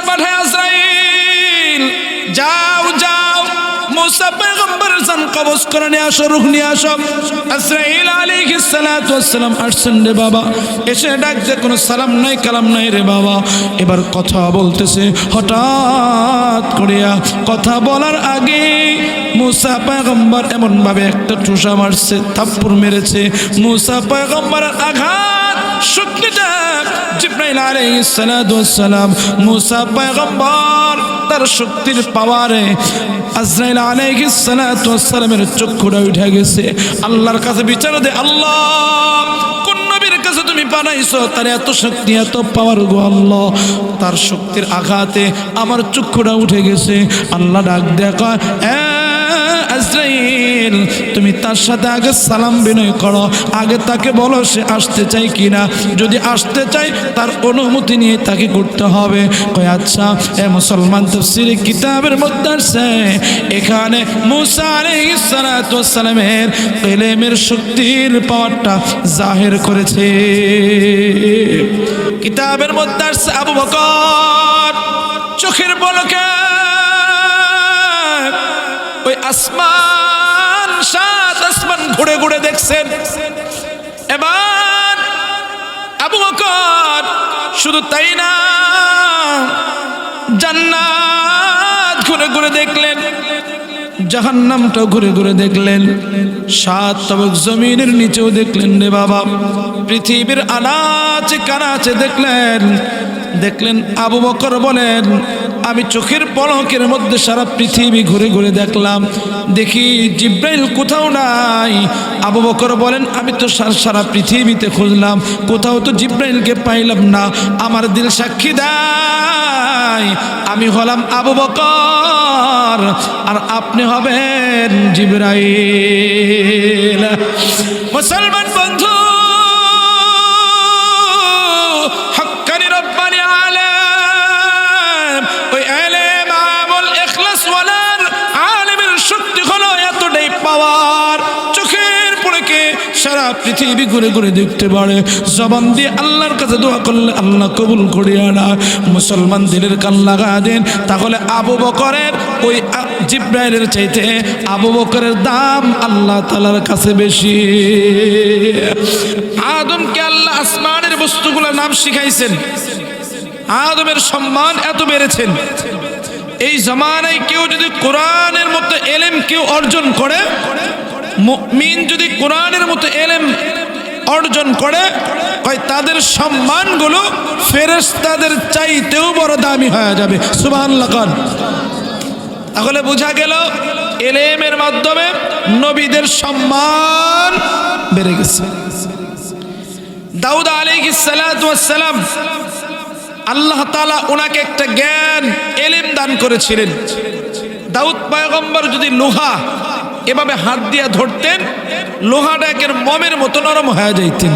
পাঠায় আজরাইল, যাও যাও মুসা পয়গম্বরের জান কবজ করে নিয়ে আসো, রূহ নিয়ে আসো। আজরাইল আলাইহিস সালাতু ওয়াস সালাম আসছেন রে বাবা, এসে ডাক যে কোনো সালাম নাই কালাম নাই রে বাবা। এবার কথা বলতেছে, হঠাৎ করিয়া কথা বলার আগে মুসা পয়গম্বর এমন ভাবে একটা ঠুসা মারছে, থাপ্পড় মেরেছে। মুসা পয়গম্বরের আঘাত শক্তিটা জিবরাইল আলাইহিস সালাতু ওয়াস সালাম, মুসা পয়গম্বর তার শক্তির পাওয়ারে আজরাইল আলাইহিস সালাতু ওয়াস সালামের চক্ষুটা উঠে গেছে। আল্লাহর কাছে বিচার দে, আল্লাহ কোন নবীর কাছে তুমি বানাইছো তার এত শক্তি এত পাওয়ার গো আল্লাহ, তার শক্তির আঘাতে আমার চক্ষুটা উঠে গেছে। আল্লাহ ডাক দেখা, আজরাইল তুমি তার সাথে আগে সালাম বিনয় করো, আগে তাকে বলো সে আসতে চাই কিনা, যদি আসতে চাই তার অনুমতি নিয়ে তাকে করতে হবে। কই আচ্ছা। এ মুসলমান তাফসীরে কিতাবের মধ্যে আছে এখানে মুসা আলাইহিস সালাতু ওয়াস সালামের ইলমের শক্তির পাওয়ারটা জাহির করেছে। কিতাবের মধ্যে আছে আবু বকর চোখের পলকে ওই আসমান, সাত আসমান ঘুরে ঘুরে দেখছেন। এবার আবু বকর শুধু তাই না, জান্নাত ঘুরে ঘুরে দেখলেন, জাহান্নামটাও ঘুরে ঘুরে দেখলেন, সাত তবক জমিনের নিচেও দেখলেন রে বাবা, পৃথিবীর আনাচে কানাচে দেখলেন। দেখলেন আবু বকর বলেন, আমি চোখের পলকের মধ্যে সারা পৃথিবী ঘুরে ঘুরে দেখলাম, দেখি জিব্রাইল কোথাও নাই। আবু বকর বলেন, আমি তো সারা পৃথিবীতে খুঁজলাম, কোথাও তো জিব্রাইলকে পাইলাম না। আমার দিল সাক্ষী দেয় আমি হলাম আবু বকর আর আপনি হবেন জিব্রাইল। মুসলমান বন্ধু, হক্কানি রব্বানি আলেম, ওই আলেম আমল ইখলাস ওয়ালার আলেমের শক্তি হলো এতটাই পাওয়ার, চোখের পলকে সারা পৃথিবী ঘুরে ঘুরে দেখতে পারে। জবান দিয়ে আল্লাহর কাছে দোয়া করলে আল্লাহ কবুল করিয়া না। মুসলমান দিলের কান লাগা দেন, তাহলে আবু বকরের ওই জিব্রাইলের চাইতে আবু বকরের দাম আল্লাহ তাআলার কাছে বেশি। আদমকে আল্লাহ আসমানের বস্তুগুলোর নাম শিখাইছেন, আদমের সম্মান এত বেড়েছেন। এই জামানায় কেউ যদি কোরআনের মতো এলেম কেউ অর্জন করে, মুমিন যদি কোরআনের মতো এলেম অর্জন করে, তাদের সম্মানগুলো ফেরেশতাদের চাইতেও বড় দামি হয়ে যাবে। সুবহানাল্লাহ। তাহলে বোঝা গেল এলেমের মাধ্যমে নবীদের সম্মান বেড়ে গেছে। দাউদ আলাইহিস সালাতু ওয়াস সালাম, আল্লাহ তাআলা ওনাকে একটা জ্ঞান এলেম দান করেছিলেন। দাউদ পয়গম্বর যদি লোহা এভাবে হাত দিয়ে ধরতেন, লোহাটা একের মোমের মতো নরম হয়ে যাইতেন।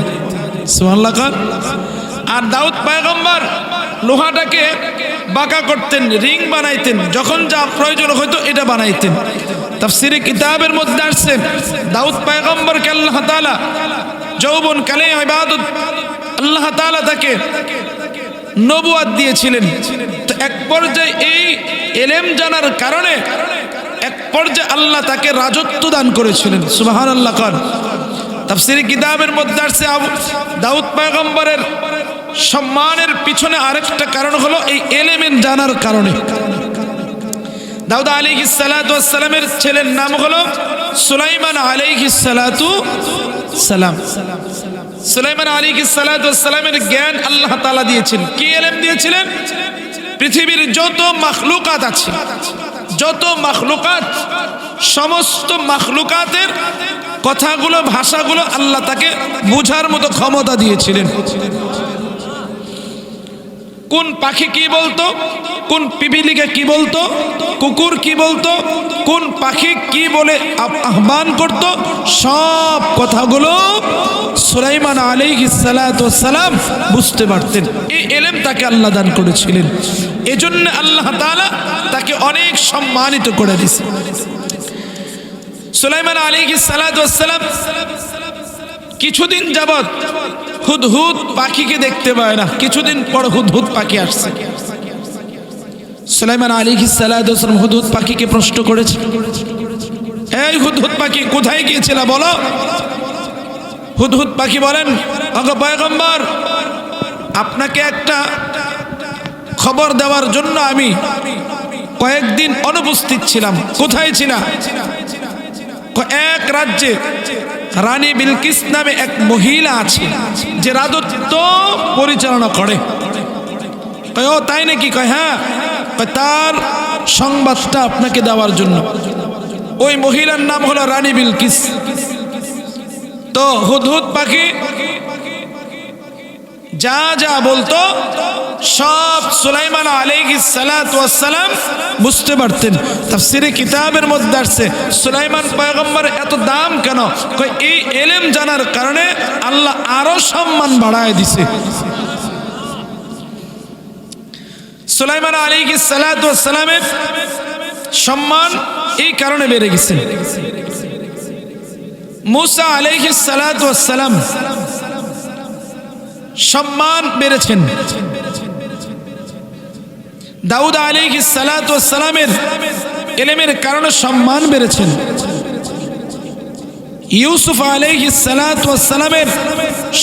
সুবহানাল্লাহ। আর দাউদ পয়গম্বর লোহাটাকে বাঁকা করতেন, রিং বানাইতেন, যখন যা প্রয়োজন হয়তো এটা বানাইতেন। তাফসীরে কিতাবের মধ্যে আসছে দাউদ পয়গম্বরকে আল্লাহ তাআলা যৌবন কালে ইবাদত, আল্লাহ তাআলা তাকে নবুয়ত দিয়েছিলেন। তো এক পর্যায়ে এই ইলম জানার কারণে এক পর্যায়ে আল্লাহ তাকে রাজত্ব দান করেছিলেন। সুবহানাল্লাহ। তাফসীরে কিতাবের মধ্যে আসছে দাউদ পয়গম্বরের সম্মানের পিছনে আরেকটা কারণ হলো এই ইলম জানার কারণে। দাউদ আলাইহিস সালাতু ওয়াস সালামের ছেলের নাম হলো সুলাইমান আলাইহিস সালাতু সালাম। সুলাইমান আলাইহিস সালাতু ওয়াস সালামের জ্ঞান আল্লাহ তাআলা দিয়েছেন। কি ইলম দিয়েছিলেন? পৃথিবীর যত মাখলুকাত আছে, যত মাখলুকাত, সমস্ত মাখলুকাতের কথাগুলো ভাষাগুলো আল্লাহ তাকে বোঝার মতো ক্ষমতা দিয়েছিলেন। কোন পাখি কি বলতো, কোন পিপিলিকা কি বলতো, কুকুর কি বলতো, কোন পাখি কি বলে আহ্বান করত, সব কথাগুলো সুলাইমান আলাইহিস সালাতু ওয়াস সালাম বুঝতে পারতেন। এই ইলম তাকে আল্লাহ দান করেছিলেন। এজন্য আল্লাহ তাআলা তাকে অনেক সম্মানিত করে দিয়েছেন। সুলাইমান আলাইহিস সালাতু ওয়াস সালাম কিছুদিন যাবত হুদহুদ পাখিকে দেখতে পায় না। কিছুদিন পর হুদহুদ পাখি আসছে। সুলাইমান আলাইহিস সালাতু ওয়াস সালাম হুদহুদ পাখিকে প্রশ্ন করেছে, এই হুদহুদ পাখি কোথায় গিয়েছিল বলো? হুদহুদ পাখি বলেন, ওগো পয়গম্বর, আপনাকে একটা খবর দেওয়ার জন্য আমি কয়েকদিন অনুপস্থিত ছিলাম। কোথায় ছিলাম? এক রাজ্যে রানী বিলকিস নামে এক মহিলা আছে যে রাজত্ব পরিচালনা করে। ও তাই নাকি? কয় হ্যাঁ। তার সংবাদটা আপনাকে দেওয়ার জন্য। ওই মহিলার নাম হলো রানী বিলকিস। তো হুদহুদ পাখি যা যা বলতো সব সুলাইমান আলাইহিস সালাতু ওয়াস সালাম বুঝতে পারতেন। তাফসীরে কিতাবের মধ্যে আসছে সুলাইমান পয়গম্বর এত দাম কেন? এই ইলম জানার কারণে আল্লাহ আরো সম্মান বাড়ায় দিছে। সুলাইমান আলাইহিস সালাতু ওয়াস সালামের সম্মান এই কারণে বেড়ে গেছে। মুসা আলাইহিস সালাতু ওয়াস সালাম সম্মান বেড়েছেন। দাউদ আলাইহিস সালাতু ওয়াস সালামের ইলমের কারণে সম্মান বেড়েছেন। ইউসুফ আলাইহিস সালাতু ওয়াস সালামের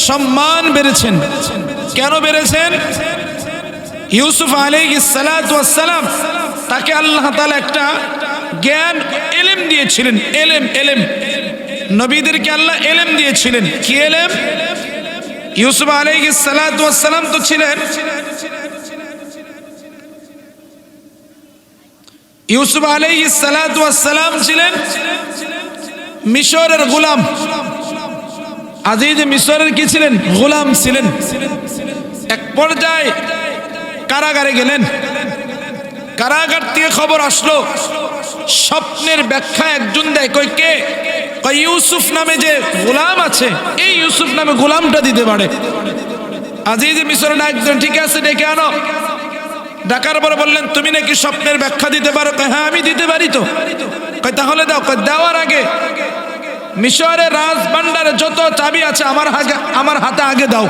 সম্মান বেড়েছেন। কেন বেড়েছেন? ইউসুফ আলাইহিস সালাতু ওয়াস সালাম তাকে আল্লাহ তাআলা একটা জ্ঞান ইলম দিয়েছিলেন। ইলম নবীদেরকে আল্লাহ ইলম দিয়েছিলেন। কি ইলম? ইউসুফ আলাইহিস সালাতু ওয়াস সালাম তো ছিলেন, ইউসুফ আলাইহিস সালাতু ওয়াস সালাম ছিলেন মিশরের গোলাম। আজিজ মিশরের কি ছিলেন? গোলাম ছিলেন। এক পর্যায়ে কারাগারে গেলেন। কারাগার থেকে খবর আসলো, স্বপ্নের ব্যাখ্যা একজন দেয়। কই কে? কই ইউসুফ নামে যে গোলাম আছে, এই ইউসুফ নামে গোলামটা দিতে পারে। আজিজ মিশরের একজন, ঠিক আছে ডেকে আনো। ডাকার পরে বললেন, তুমি নাকি স্বপ্নের ব্যাখ্যা দিতে পারো? হ্যাঁ আমি দিতে পারি তো। কই তাহলে দাও। দেওয়ার আগে মিশরের রাজভান্ডারে যত চাবি আছে আমার হাতে আগে দাও,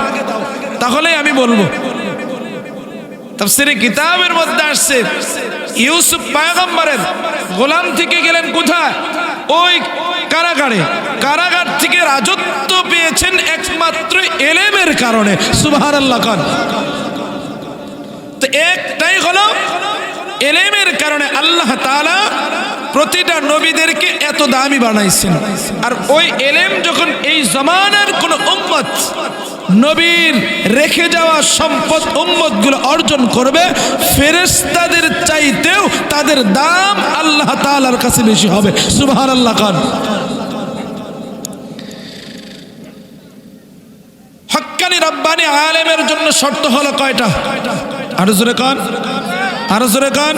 তাহলেই আমি বলবো। তাফসীরে কিতাবের মধ্যে আসছে ইউসুফ পয়গম্বরের গোলাম থেকে গেলেন কোথায়? ওই কারাগারে। কারাগার থেকে রাজত্ব পেয়েছেন একমাত্র ইলমের কারণে। সুবহানাল্লাহ। তো একটাই হলো ইলমের কারণে আল্লাহ তাআলা প্রতিটা নবীদেরকে এত দামি বানাইছেন। আর ওই ইলম যখন এই জামানার কোন উম্মত নবীর রেখে যাওয়া সম্পদ উম্মতগুলো অর্জন করবে, ফেরেশতাদের চাইতেও তাদের দাম আল্লাহ তাআলার কাছে বেশি হবে। সুবহানাল্লাহ। হক্কানি রব্বানি আলেমের জন্য শর্ত হলো কয়টা? আরো জোরে কান।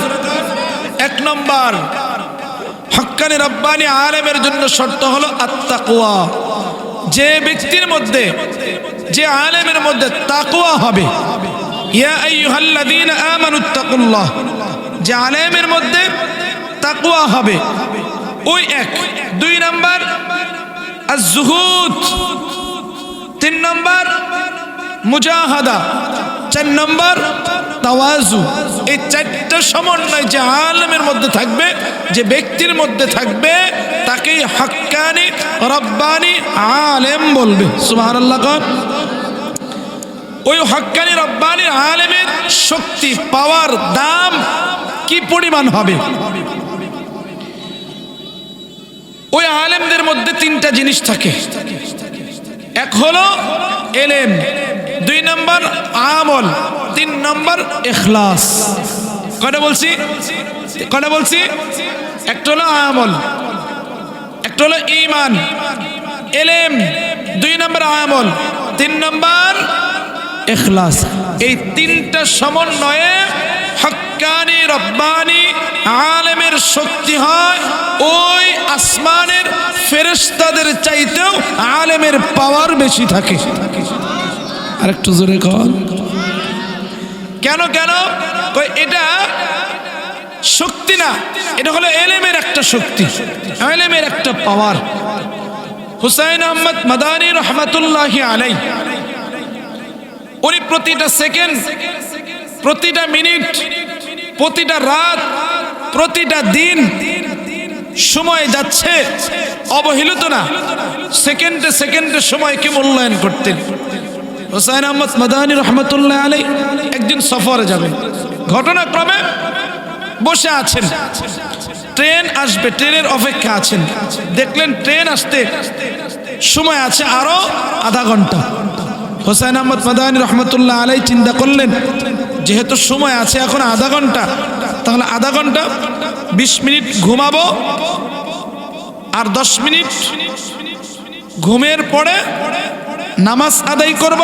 এক নম্বর, হক্কানি রব্বানি আলেমের জন্য শর্ত হলো আত-তাকওয়া। যে ব্যক্তির মধ্যে, যে আলেমের মধ্যে তাকওয়া হবে, ইয়া আইয়ুহাল্লাযীনা আমানুত্তাকুল্লাহ, যে আলেমের মধ্যে তাকওয়া হবে, ওই এক। দুই নম্বর আজ-জুহুদ, তিন নম্বর মুজাহাদা, চার নম্বর তাওয়াজু। এই চারটা সমন্বয় যে আলেমের মধ্যে থাকবে, যে ব্যক্তির মধ্যে থাকবে, তাকেই হক্কানি রব্বানি আলেম বলবে। সুবহানাল্লাহ। ওই হক্কানি রব্বানি আলেমের শক্তি, পাওয়ার, দাম কি পরিমাণ হবে? ওই আলেমদের মধ্যে তিনটা জিনিস থাকে। এক হলো ইলম, দুই নম্বর আমল, তিন নম্বর ইখলাস। কয়টা বলছি? একটা হলো আমল, একটা হলো ঈমান। ইলম, দুই নম্বর আমল, তিন নম্বর ইখলাস। এই তিনটা সমন্বয়ে হক্কানি রব্বানি আলেমের শক্তি হয় ওই আসমানের ফেরেশতাদের চাইতেও আলেমের পাওয়ার বেশি থাকে। আরেকটু জোরে কর। কেন? এটা শক্তি না, এটা হলো ইলমের একটা শক্তি, ইলমের একটা পাওয়ার। হুসাইন আহমদ মাদানী রহমাতুল্লাহি আলাইহি, উনি প্রতিটা সেকেন্ড, প্রতিটা মিনিট প্রতিটা রাত প্রতিটা দিন সময় যাচ্ছে অবহেলিত না, সেকেন্ডে সেকেন্ডে সময়কে মূল্যায়ন করতেন। হুসাইন আহমদ মাদানী রহমতুল্লাহ আলাইহি একদিন সফরে যাবেন, ঘটনাক্রমে বসে আছেন, ট্রেন আসবে, ট্রেনের অপেক্ষা আছেন। দেখলেন ট্রেন আসতে সময় আছে আরো আধা ঘন্টা। হুসাইন আহমদ মাদানী রহমতুল্লাহ আলাইহি চিন্তা করলেন, যেহেতু সময় আছে এখন আধা ঘন্টা, তাহলে আধা ঘন্টা 20 মিনিট ঘুমাবো, আর 10 মিনিট ঘুমের পরে নামাজ আদায় করব,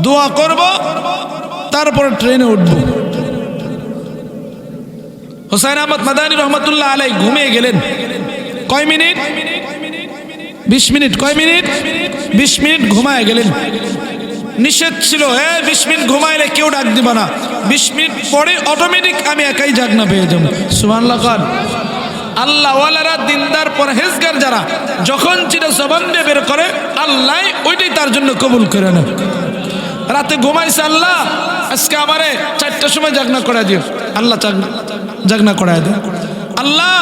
দোয়া করব, তারপর ট্রেনে উঠব। হুসাইন আহমদ মাদানী রহমতুল্লাহ আলাইহি ঘুমিয়ে গেলেন। কয় মিনিট? 20 মিনিট। কয় মিনিট? 20 মিনিট ঘুমায় গেলেন। নিষেধ ছিল, 20 মিনিট ঘুমাইলে কেউ ডাক দিবা না, 20 মিনিট পরে অটোমেটিক আমি একাই জাগনা পেয়ে যাবো। সুবহানাল্লাহ। আল্লাহ ওয়ালারা, দিনদার পরহেজগার যারা যখন চিটা জবান দিয়ে বের করে, আল্লাহ ওইটাই তার জন্য কবুল করে না। রাতে ঘুমাইছে, আল্লাহ আজকে আমারে 4টার সময় জাগনা করা দিও, আল্লাহ জাগনা করায় দিও। আল্লাহ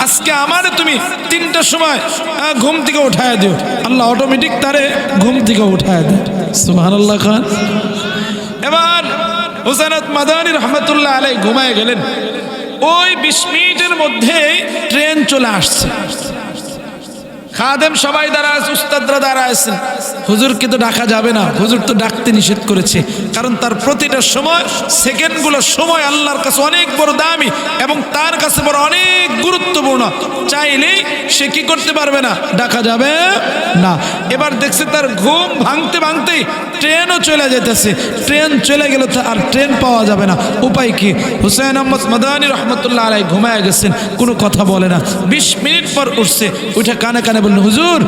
আজকে আমারে তুমি 3টার সময় ঘুম থেকে উঠায় দিও, আল্লাহ অটোমেটিক তারে ঘুম থেকে উঠায় দেয়। সুবহানাল্লাহ খান। এবার হুসাইন মাদানী রহমতুল্লাহ আলাইহি ঘুমায় গেলেন। ওই 20 মিনিটের মধ্যে ট্রেন চলে আসছে। খাদেম সবাই দাঁড়া আছে, উস্তাদরা দাঁড়া আছেন। হুজুরকে তো ডাকা যাবে না, হুজুর তো ডাকতে নিষেধ করেছে, কারণ তার প্রতিটা সময় সেকেন্ডগুলো সময় আল্লাহর কাছে অনেক বড় দামি এবং তার কাছে বড় অনেক গুরুত্বপূর্ণ। চাইলেই সে কি করতে পারবে না, ডাকা যাবে না। এবার দেখছে তার ঘুম ভাঙতে ভাঙতেই ট্রেনও চলে যেতেছে। ট্রেন চলে গেল তো আর ট্রেন পাওয়া যাবে না, উপায় কি? হুসাইন আহমদ মাদানী রহমতুল্লাহ আলাইহি ঘুমায় গেছেন, কোনো কথা বলে না। 20 মিনিট পর উঠছে, উঠে কানে কানে বললেন, হুজুর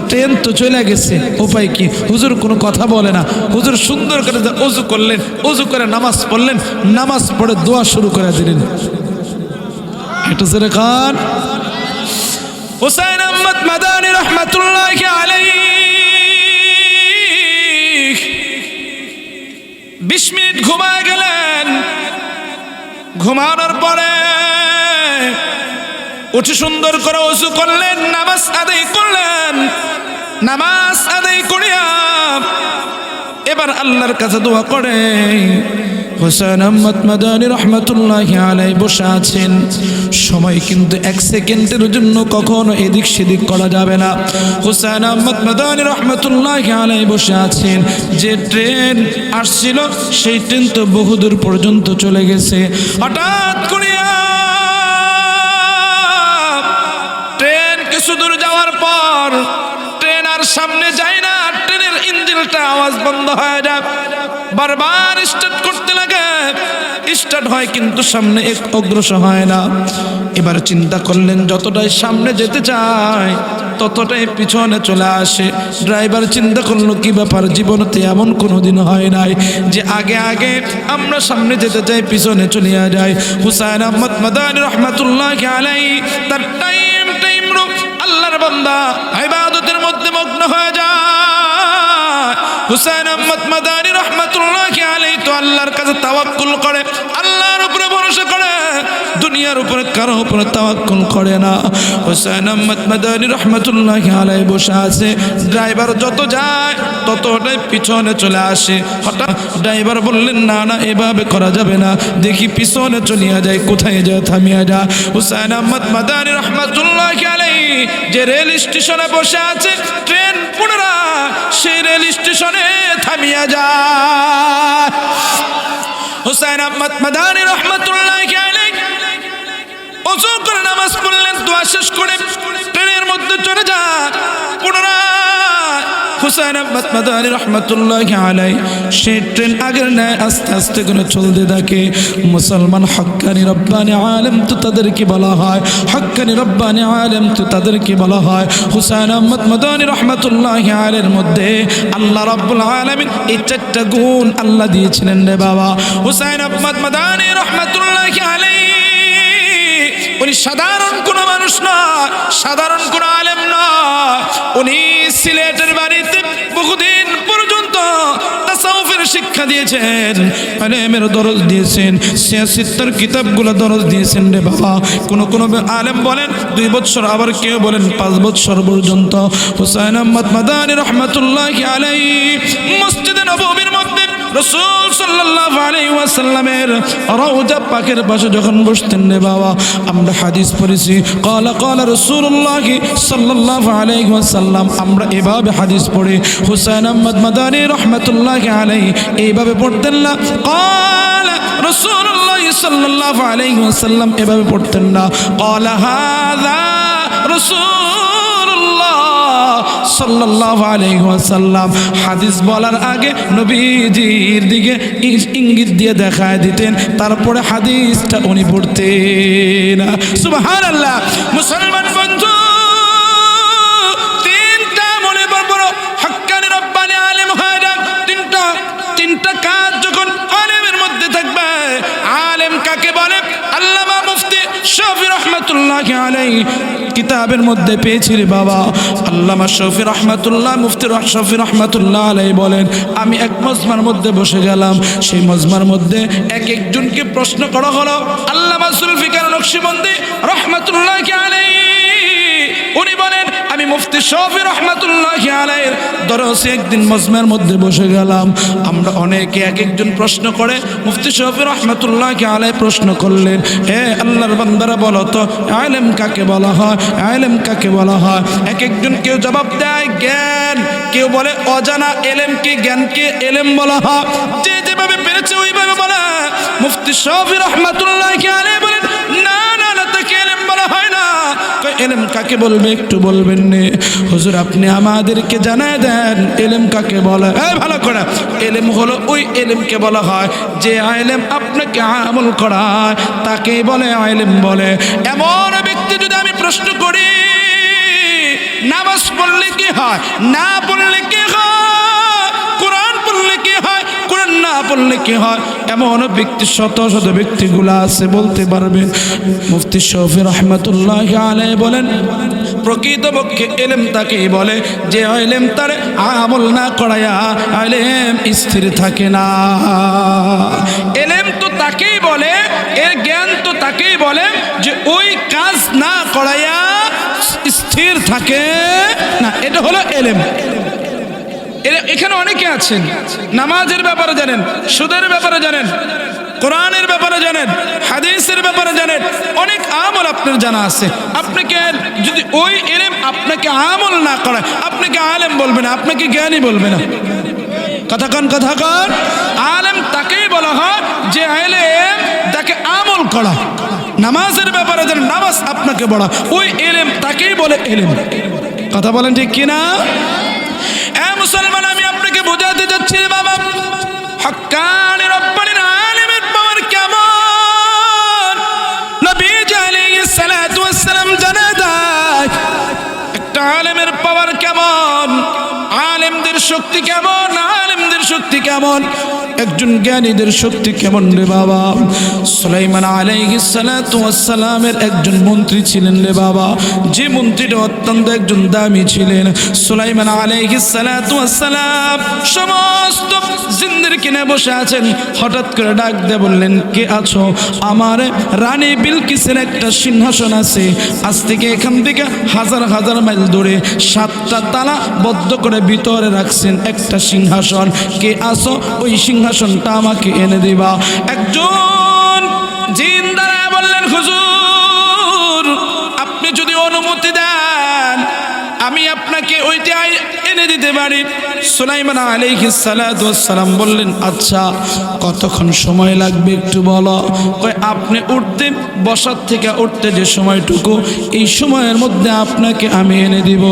ট্রেন তো চলে গেছে, উপায় কি? হুজুর কোনো কথা বলে না। হুজুর সুন্দর করে ওযু করলেন, ওযু করে নামাজ পড়লেন, নামাজ পড়ে দোয়া শুরু করে দিলেন। একটু জোরে খান। হুসাইন আহমদ মাদানী রহমতুল্লাহ আলাইহি 20 মিনিট ঘুমায় গেলেন। ঘুমানোর পরে উঠে সুন্দর করে ওযু করলেন, নামাজ আদায় করলেন। নামাজ আদায় করিয়া এবার আল্লাহর কাছে দোয়া করে হুসাইন আহমদ মাদানী রহমতুল্লাহ আলাইহি বসে আছেন। সময় কিন্তু 1 সেকেন্ডের জন্য কখনো এদিক সেদিক করা যাবে না। হুসাইন আহমদ মাদানী রহমতুল্লাহ আলাইহি বসে আছেন। যে ট্রেন আসছিল সেই ট্রেন তো বহুদূর পর্যন্ত চলে গেছে। হঠাৎ করিয়া ট্রেন কিছু দূর যাওয়ার পর ট্রেন আর সামনে যায় না, ট্রেনের ইঞ্জিনটা আওয়াজ বন্ধ হয়ে যায়। বারবার স্টার্ট করতে লাগে, স্টার্ট হয় কিন্তু সামনে এক অগ্রসর হয় না। এবার চিন্তা করলেন যতটাই সামনে যেতে চায় ততটাই পিছনে চলে আসে। ড্রাইভার চিন্তা করলো কি ব্যাপার, জীবনতে এমন কোনোদিন হয় নাই যে আগে আগে আমরা সামনে যেতে চাই পিছনে চলে যায়। হুসাইন আহমদ মাদানী রহমতুল্লাহ আলাইহি তার টাইম আল্লাহর বান্দা ইবাদতের মধ্যে মগ্ন হয়ে যায়। হুসাইন আহমদ মাদানী রহমতুল্লাহ আলাইহি তো আল্লাহর কাছে তাওয়াক্কুল করে, আল্লাহর উপরে ভরসা করে, দুনিয়ার উপরে কারো উপরে তাওয়াক্কুল করে না। হুসাইন আহমদ মাদানী রহমতুল্লাহ আলাইহি বসে আছে। ড্রাইভার যত যায় ততটাই পিছনে চলে আসে। হঠাৎ ড্রাইভার বললেন, না না এভাবে করা যাবে না, দেখি পিছনে চলিয়া যায়, কোথায় যায় থামিয়া যায়। হুসাইন আহমদ মাদানী রহমতুল্লাহ আলাইহি যে রেল স্টেশনে বসে আছে, ট্রেন পুনরায় সেই রেল স্টেশনে থামিয়া যায়। হুসাইন আহমদ মাদানী রহমতুল্লাহ আলাইহি ওযু করে নামাজ পড়লেন, দোয়া শেষ করে ট্রেনের মধ্যে চলে যায়। পুনরায় হুসাইন আহমদ মাদানী রহমতুল্লাহ আলাইহি সেই ট্রেন আগের ন্যায় আস্তে আস্তে করে চলতে থাকে। মুসলমান হক্কানি রব্বানি আলেম তো তাদেরকে বলা হয়, হক্কানি রব্বানি আলেম তো তাদেরকে বলা হয়। হুসাইন আহমদ মাদানী রহমতুল্লাহ আলাইহির মধ্যে আল্লাহ রাব্বুল আলামিন এই 4টা গুণ আল্লাহ দিয়েছিলেন রে বাবা। হুসাইন আহমদ মাদানী রহমতুল্লাহ আলাইহি উনি সাধারণ কোনো মানুষ নয়, সাধারণ কোনো আলেম নয়। উনি সিলেটের বাড়িতে বহুদিন পর্যন্ত তাসাউফের শিক্ষা দিয়েছেন, ইলমের দরজ দিয়েছেন, সিয়াসিত্তার কিতাবগুলো দরজ দিয়েছেন রে বাবা। কোন আলেম বলেন 2 বছর, আবার কেউ বলেন 5 বছর পর্যন্ত। হুসাইন আহমদ মাদানী রাহমাতুল্লাহি আলাইহি মসজিদে নববীর মধ্যে রাসূল সাল্লাল্লাহু আলাইহি ওয়াসাল্লামের রওজা পাকের পাশে যখন বসতেন রে বাবা, আমরা হাদিস পড়েছি ক্বালা রাসূলুল্লাহ সাল্লাল্লাহু আলাইহি ওয়াসাল্লাম। আমরা এভাবে হাদিস পড়ি, হুসাইন আহমদ মাদানী রাহমাতুল্লাহি আলাইহি এইভাবে পড়তেন না ক্বালা রাসূলুল্লাহ সাল্লাল্লাহু আলাইহি ওয়াসাল্লাম এভাবে পড়তেন না ক্বালা হাযা রাসূলুল্লাহ সাল্লাল্লাহু আলাইহি ওয়াসাল্লাম। হাদিস বলার আগে নবীজির দিকে ইঙ্গিত দিয়ে দেখায় দিতেন, তারপরে হাদিসটা উনি পড়তেন। সুবহানাল্লাহ। মুসলমান বন্ধু, তিনটা মনে বড় হক্কানি রব্বানি আলেম হয় না। তিনটা কাজ যখন আলেমের মধ্যে থাকবে, আলেম কাকে বলে? আল্লামা মুফতি শফি রহমাতুল্লাহি আলাইহি কিতাবের মধ্যে পেয়েছি রে বাবা। আল্লামা শফি রহমাতুল্লাহ, মুফতি শফি রহমাতুল্লাহ আলাইহি বলেন, আমি এক মজমার মধ্যে বসে গেলাম, সেই মজমার মধ্যে একজনকে প্রশ্ন করা হলো। আল্লামা জুলফিকার নকশবন্দি রহমাতুল্লাহি আলাইহি উনি বলেন, আমি মুফতি শফি রহমাতুল্লাহি আলাইহির দরসে একদিন মজমার মধ্যে বসে গেলাম। আমরা অনেকে একজন প্রশ্ন করে, মুফতি শফি রহমাতুল্লাহি আলাইহি প্রশ্ন করলেন, হে আল্লাহর বান্দারা বলো তো ইলম কাকে বলা হয়? ইলম কাকে বলা হয়? একজন কেউ জবাব দেয় জ্ঞান, কেউ বলে অজানা ইলমকে জ্ঞানকে ইলম বলা হয়। যে যেভাবে পেরেছে ওইভাবে বলা। মুফতি শফি রহমাতুল্লাহি আলাইহি বলেন, না না না, তাকে ইলম বলা হয় না। ইলম কাকে বলবে একটু বলবেন নে হুজুর? আপনি আমাদেরকে জানায় দেন ইলম কাকে বলে। ভালো করে, ইলম হলো ওই ইলমকে বলা হয় যে ইলম আপনাকে আমল করায়, তাকেই বলে ইলম বলে। এমন ব্যক্তি যদি আমি প্রশ্ন করি, নামাজ পড়লে কি হয়, না পড়লে কি হয়, কোরআন পড়লে কি হয়, কোরআন না পড়লে কি হয়, এমন ব্যক্তি শত শত ব্যক্তিগুলো আছে বলতে পারবেন। মুফতি শফি রহমাতুল্লাহি আলাইহি বলেন, প্রকৃতপক্ষে ইলম তাকেই বলে যে ইলম তার আমল না করায়া ইলম স্থির থাকে না। ইলম তো তাকেই বলে, এর জ্ঞান তো তাকেই বলে যে ওই কাজ না করায়া স্থির থাকে না। এটা হলো ইলম। এখানে অনেকে আছেন নামাজের ব্যাপারে জানেন, সুদের ব্যাপারে জানেন, কোরআনের ব্যাপারে জানেন, হাদিসের ব্যাপারে জানেন, অনেক আমল আপনার জানা আছে। আপনাকে যদি ওই ইলম আপনাকে আমল না করে, আপনাকে আলেম বলবে না, আপনাকে জ্ঞানী বলবে না। কথা কন। আলেম তাকেই বলা হয় যে ইলম তাকে আমল করা। নামাজের ব্যাপারে জানেন, নামাজ আপনাকে বলা, ওই ইলম তাকেই বলে ইলম। কথা বলেন ঠিক কিনা? মুসলমান, আমি আপনাকে বোঝাতে যাচ্ছি বাবা, হক্কানি রব্বানি আলেমের পাওয়ার কেমন। নবীজি আলাইহিস সালাতু ওয়াস সালাম জানায় দেয় একটা আলেমের পাওয়ার কেমন, আলেমদের শক্তি কেমন, আলেমদের শক্তি কেমন, একজন জ্ঞানীদের শক্তি কেমন রে বাবা। সুলাইমান আলাইহিস সালাতু ওয়াস সালামের একজন মন্ত্রী ছিলেন রে বাবা, যে মন্ত্রীটা অত্যন্ত একজন দামি ছিলেন। সুলাইমান আলাইহিস সালাতু ওয়াস সালাম সমস্ত জিন্দের কিনে বসে আছেন, হঠাৎ করে ডাক দিয়ে বললেন, কে আছো? আমার রানী বিলকিসের একটা সিংহাসন আছে, আজ থেকে এখান থেকে হাজার হাজার মাইল দূরে 7টা তালা বদ্ধ করে ভিতরে রাখছেন একটা সিংহাসন, কে আছো? ওই সিংহাসনটা আমাকে এনে দিবা। একজন জিন দ্বারা বললেন, হুজুর আপনি যদি অনুমতি দেন আমি আপনাকে ওইটা এনে দিতে পারি। সুলাইমান আলাইহিস সালাতু ওয়াস সালাম বললেন, আচ্ছা কতক্ষণ সময় লাগবে একটু বলো। কই আপনি উঠতে বসার থেকে উঠতে যে সময়টুকু, এই সময়ের মধ্যে আপনাকে আমি এনে দিব।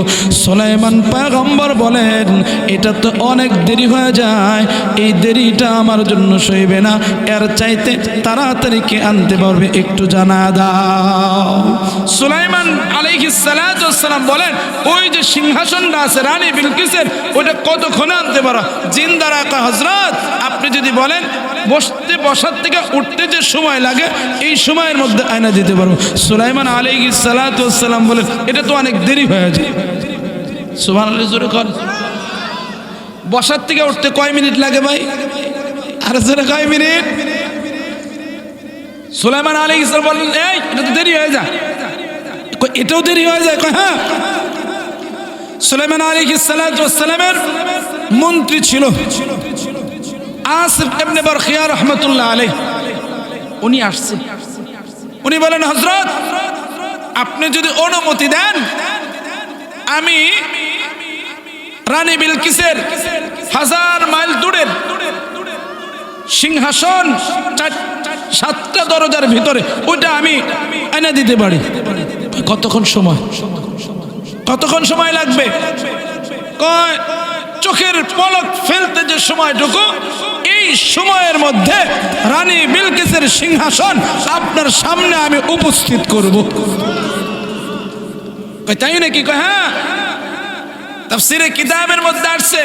সুলাইমান পয়গম্বর বলেন, এটা তো অনেক দেরি হয়ে যায়, এই দেরিটা আমার জন্য সইবে না, এর চাইতে তাড়াতাড়ি কে আনতে পারবে একটু জানা দাও। সুলাইমান আলাইহিস সালাতু ওয়াস সালাম বলেন, ওই যে সিংহাসনটা আছে রানী বিলকিসের, ওটা কতক্ষণে আনতে পারো? জিন দ্বারা কয়, হযরত আপনি যদি বলেন বসার থেকে উঠতে যে সময় লাগে, এই সময়ের মধ্যে আয়না দিতে পারবো। সুলাইমান আলাইহিস সালাতু ওয়াস সালাম বলেন, এটা তো অনেক দেরি হয়ে যায়। সুবহানাল্লাহ জোরে কর। বসার থেকে উঠতে কয় মিনিট লাগে ভাই? আর জোরে কয় মিনিট? সুলাইমান আলাইহিস সালাম বললেন, এই এটা তো দেরি হয়ে যায়। কই এটাও দেরি হয়ে যায়? কয় হ্যাঁ। সুলাইমান আলাইহিস সালামের মন্ত্রী ছিল আসিফ ইবনে বারখিয়া রাহমাতুল্লাহ আলাইহি। উনি আসছে, উনি বলেন, হযরত আপনি যদি অনুমতি দেন আমি রানী বিলকিসের 1000 মাইল দূরের সিংহাসন 7টা দরজার ভিতরে ওইটা আমি এনে দিতে পারি। কতক্ষণ সময়? কতক্ষণ সময় লাগবে? কয় চোখের পলক ফেলতে যে সময়টুকু, এই সময়ের মধ্যে রানী বিলকিসের সিংহাসন আপনার সামনে আমি উপস্থিত করব। তাই নাকি? কয় হ্যাঁ। তাফসীরে কিতাবের মধ্যে আসছে